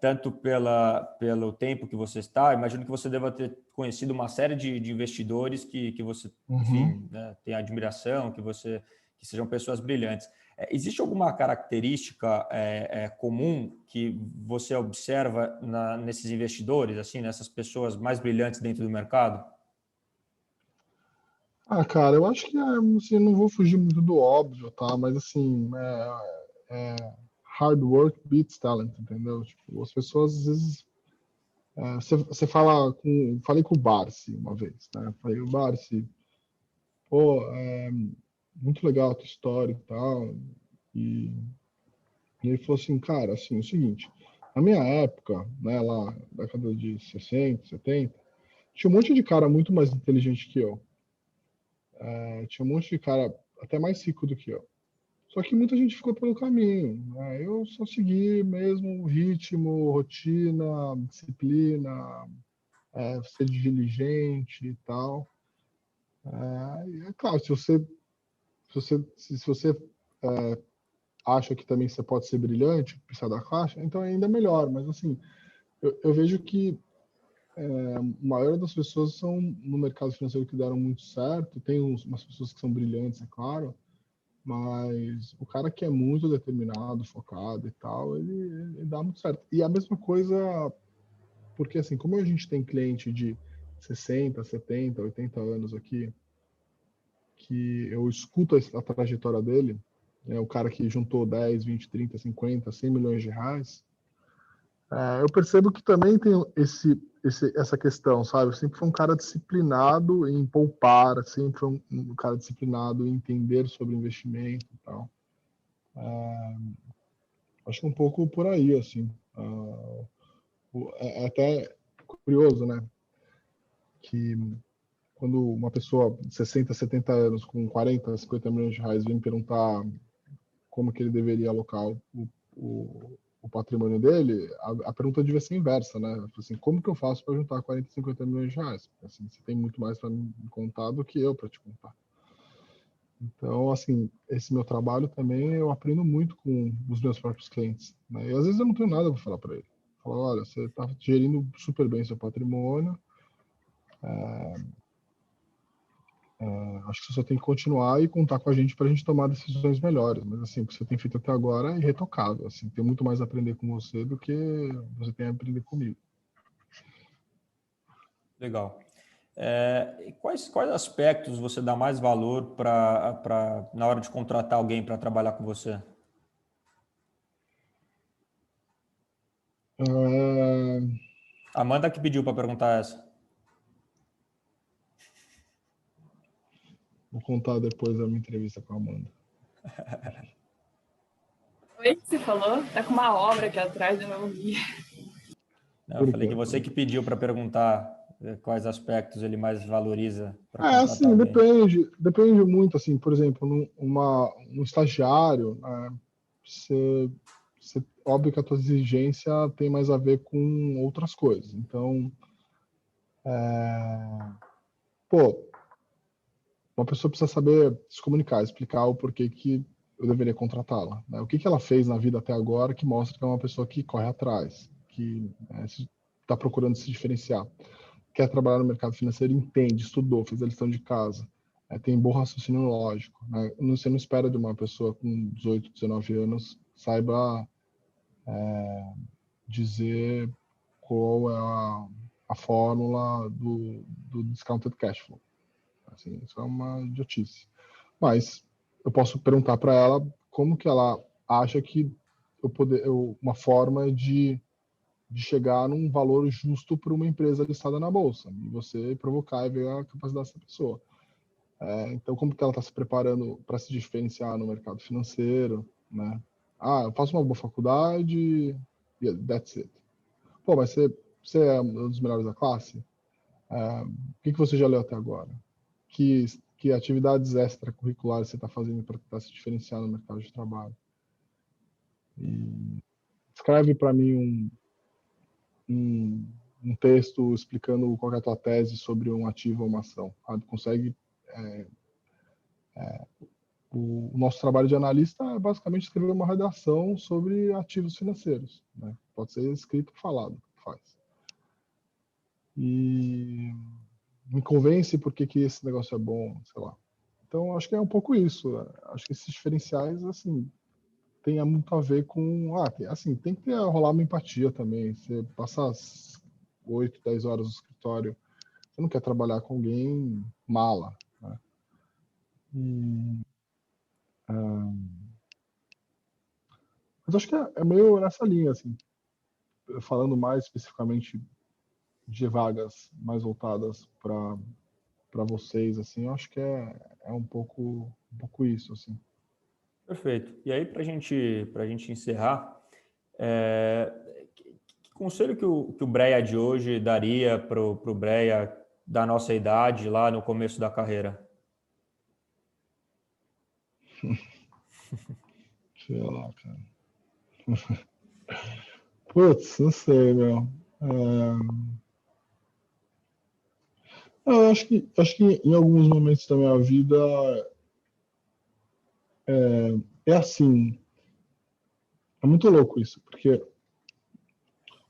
S1: tanto pelo tempo que você está, imagino que você deva ter conhecido uma série de investidores que você,
S2: Uhum.
S1: enfim, né, tem admiração, que sejam pessoas brilhantes. Existe alguma característica comum que você observa nesses investidores, assim, nessas pessoas mais brilhantes dentro do mercado?
S2: Cara, eu acho que assim, não vou fugir muito do óbvio, tá? Mas assim, hard work beats talent, entendeu? Tipo, as pessoas às vezes você falei com o Barsi uma vez, né? Falei, o Barsi, pô, muito legal a tua história e tal. E, e ele falou assim, cara, assim, é o seguinte, na minha época, né, lá, década de 60, 70, tinha um monte de cara muito mais inteligente que eu. Tinha um monte de cara até mais rico do que eu. Só que muita gente ficou pelo caminho, né? Eu só segui mesmo o ritmo, rotina, disciplina, ser diligente e tal. É claro, se você acha que também você pode ser brilhante, precisar da caixa, então é ainda melhor. Mas assim, eu vejo que a maioria das pessoas são no mercado financeiro que deram muito certo. Tem umas pessoas que são brilhantes, é claro, mas o cara que é muito determinado, focado e tal, ele dá muito certo. E a mesma coisa, porque assim, como a gente tem cliente de 60, 70, 80 anos aqui, que eu escuto a trajetória dele, o cara que juntou 10, 20, 30, 50, 100 milhões de reais, eu percebo que também tem essa questão, sabe? Eu sempre fui um cara disciplinado em poupar, sempre fui um cara disciplinado em entender sobre investimento e tal. Acho que um pouco por aí, assim. É até curioso, né? Que quando uma pessoa de 60, 70 anos, com 40, 50 milhões de reais, vem me perguntar como que ele deveria alocar o patrimônio dele, a pergunta devia ser inversa, né? Assim, como que eu faço para juntar 40, 50 milhões de reais? Assim, você tem muito mais para me contar do que eu para te contar. Então, assim, esse meu trabalho também eu aprendo muito com os meus próprios clientes, né? E às vezes eu não tenho nada para falar para ele. Falar, olha, você está gerindo super bem seu patrimônio, acho que você só tem que continuar e contar com a gente para a gente tomar decisões melhores. Mas, assim, o que você tem feito até agora é irretocável. Assim, tem muito mais a aprender com você do que você tem a aprender comigo.
S1: Legal. E quais aspectos você dá mais valor na hora de contratar alguém para trabalhar com você? Amanda que pediu para perguntar essa.
S2: Vou contar depois da minha entrevista com a Amanda.
S4: Oi, que você falou? Tá com uma obra aqui atrás, eu não ouvi.
S1: Eu falei que você que pediu para perguntar quais aspectos ele mais valoriza para contratar
S2: assim,
S1: alguém.
S2: depende muito, assim, por exemplo, um estagiário, óbvio que a tua exigência tem mais a ver com outras coisas. Então, uma pessoa precisa saber se comunicar, explicar o porquê que eu deveria contratá-la, né? O que ela fez na vida até agora que mostra que é uma pessoa que corre atrás, que está procurando se diferenciar, quer trabalhar no mercado financeiro, entende, estudou, fez a lição de casa, tem bom raciocínio lógico, né? Você não espera de uma pessoa com 18, 19 anos saiba dizer qual é a fórmula do discounted cash flow. Assim, isso é uma idiotice. Mas eu posso perguntar para ela como que ela acha que uma forma de chegar num valor justo para uma empresa listada na bolsa e você provocar e ver a capacidade dessa pessoa. Então, como que ela está se preparando para se diferenciar no mercado financeiro, né? Eu faço uma boa faculdade, yeah, that's it. Pô, mas você é um dos melhores da classe? O que você já leu até agora? Que atividades extracurriculares você está fazendo para tentar se diferenciar no mercado de trabalho? E escreve para mim um texto explicando qual é a tua tese sobre um ativo ou uma ação. Sabe? Consegue. O nosso trabalho de analista é basicamente escrever uma redação sobre ativos financeiros. Né? Pode ser escrito ou falado, faz. E me convence por que esse negócio é bom, sei lá. Então, acho que é um pouco isso. Acho que esses diferenciais, assim, tem muito a ver com... assim, tem que rolar uma empatia também. Você passar 8, 10 horas no escritório, você não quer trabalhar com alguém mala, né? Mas acho que é meio nessa linha, assim. Falando mais especificamente de vagas mais voltadas para vocês, assim, eu acho que é um pouco isso, assim.
S1: Perfeito. E aí, para a gente encerrar, que conselho que o Breia de hoje daria para o Breia da nossa idade, lá no começo da carreira?
S2: Sei lá, cara. Putz, não sei, meu. Eu acho que em alguns momentos da minha vida é assim. É muito louco isso, porque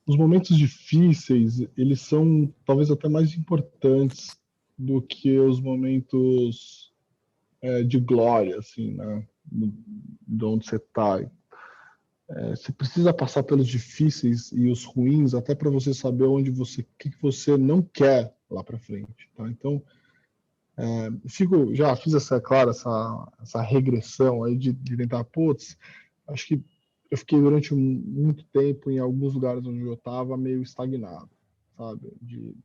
S2: os momentos difíceis, eles são talvez até mais importantes do que os momentos de glória, assim, né? De onde você está. Você precisa passar pelos difíceis e os ruins até para você saber o que você não quer lá para frente, tá? Então, já fiz essa regressão aí de tentar, putz, acho que eu fiquei durante muito tempo em alguns lugares onde eu estava meio estagnado, sabe? De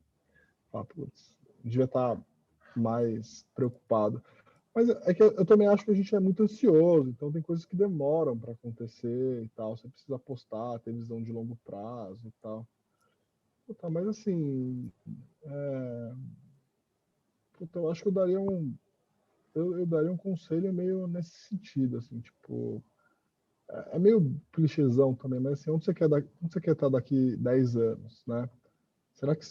S2: falar, putz, devia estar mais preocupado. Mas é que eu também acho que a gente é muito ansioso, então tem coisas que demoram para acontecer e tal. Você precisa apostar, ter visão de longo prazo e tal. Puta, mas assim, eu acho que eu daria um conselho meio nesse sentido, assim, tipo, é meio clichêzão também, mas assim, onde você quer estar daqui 10 anos, né? Será que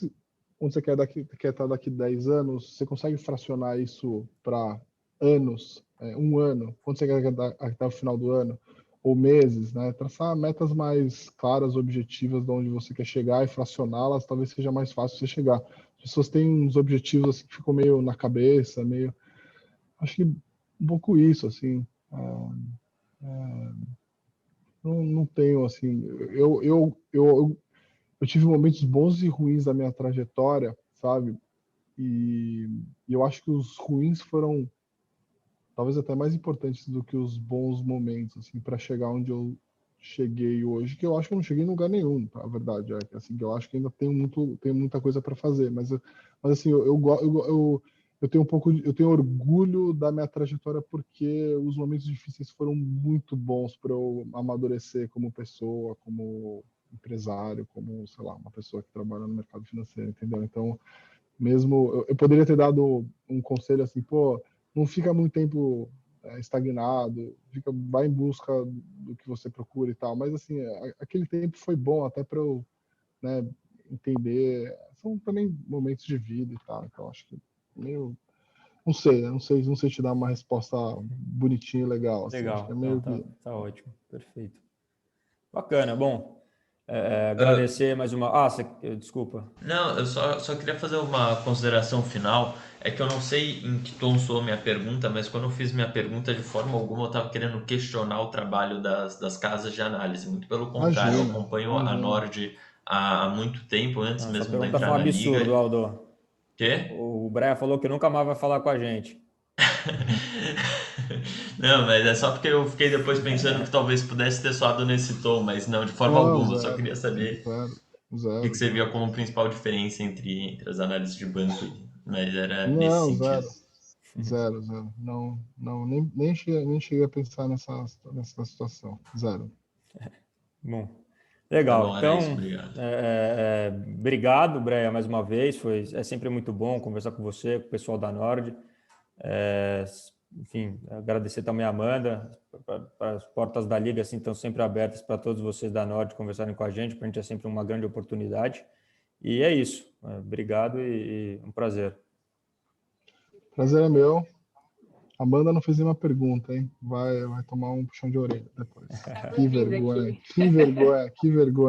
S2: onde você quer estar daqui 10 anos, você consegue fracionar isso para anos, um ano? Quando você quer estar até o final do ano? Ou meses, né? Traçar metas mais claras, objetivas de onde você quer chegar e fracioná-las, talvez seja mais fácil você chegar. As pessoas têm uns objetivos assim, que ficam meio na cabeça, meio... Acho que um pouco isso, assim. Não tenho, assim... Eu tive momentos bons e ruins da minha trajetória, sabe? E eu acho que os ruins foram talvez até mais importantes do que os bons momentos, assim, para chegar onde eu cheguei hoje, que eu acho que eu não cheguei em lugar nenhum, tá? A verdade é que, assim, que eu acho que ainda tenho muita coisa para fazer, mas assim, eu tenho eu tenho orgulho da minha trajetória porque os momentos difíceis foram muito bons para eu amadurecer como pessoa, como empresário, como, sei lá, uma pessoa que trabalha no mercado financeiro, entendeu? Então, mesmo eu poderia ter dado um conselho assim, pô, não fica muito tempo estagnado, vai em busca do que você procura e tal, mas assim, aquele tempo foi bom até para eu, né, entender, são também momentos de vida e tal, então acho que meio, não sei te dar uma resposta bonitinha e legal, assim, acho que é
S1: Legal. Não,
S2: meio que...
S1: tá ótimo. Perfeito. Bacana. Bom, agradecer mais uma... desculpa.
S3: Não, eu só queria fazer uma consideração final. É que eu não sei em que tom soou minha pergunta, mas quando eu fiz minha pergunta, de forma alguma eu estava querendo questionar o trabalho das casas de análise. Muito pelo contrário, eu acompanho a
S2: Imagina.
S3: Nord há muito tempo, antes
S1: Não, essa
S3: mesmo de
S1: pergunta
S3: entrar
S1: foi um
S3: na liga.
S1: absurdo, Aldo.
S3: Quê?
S1: O Brian falou que nunca mais vai falar com a gente.
S3: Não, mas é só porque eu fiquei depois pensando que talvez pudesse ter soado nesse tom, mas não, de forma
S2: Não,
S3: alguma. Eu só
S2: zero,
S3: queria saber
S2: zero,
S3: o que
S2: zero,
S3: você via
S2: zero.
S3: como principal diferença entre as análises de banco, mas era nesse
S2: Não,
S3: sentido.
S2: zero. Zero, zero. Não, nem cheguei a pensar nessa situação. Zero.
S1: Bom,
S3: Tá
S1: legal.
S3: bom, era isso,
S1: Então,
S3: obrigado.
S1: obrigado, Breia, mais uma vez. É sempre muito bom conversar com você, com o pessoal da Nord. É, enfim, agradecer também a Amanda. As portas da Liga assim, estão sempre abertas para todos vocês da Nord conversarem com a gente. Para a gente é sempre uma grande oportunidade. E é isso. Obrigado e um prazer.
S2: Prazer é meu. Amanda não fez nenhuma pergunta, hein? Vai tomar um puxão de orelha depois.
S4: Tava
S2: Que
S4: ouvindo
S2: vergonha,
S4: aqui.
S2: que vergonha, que vergonha.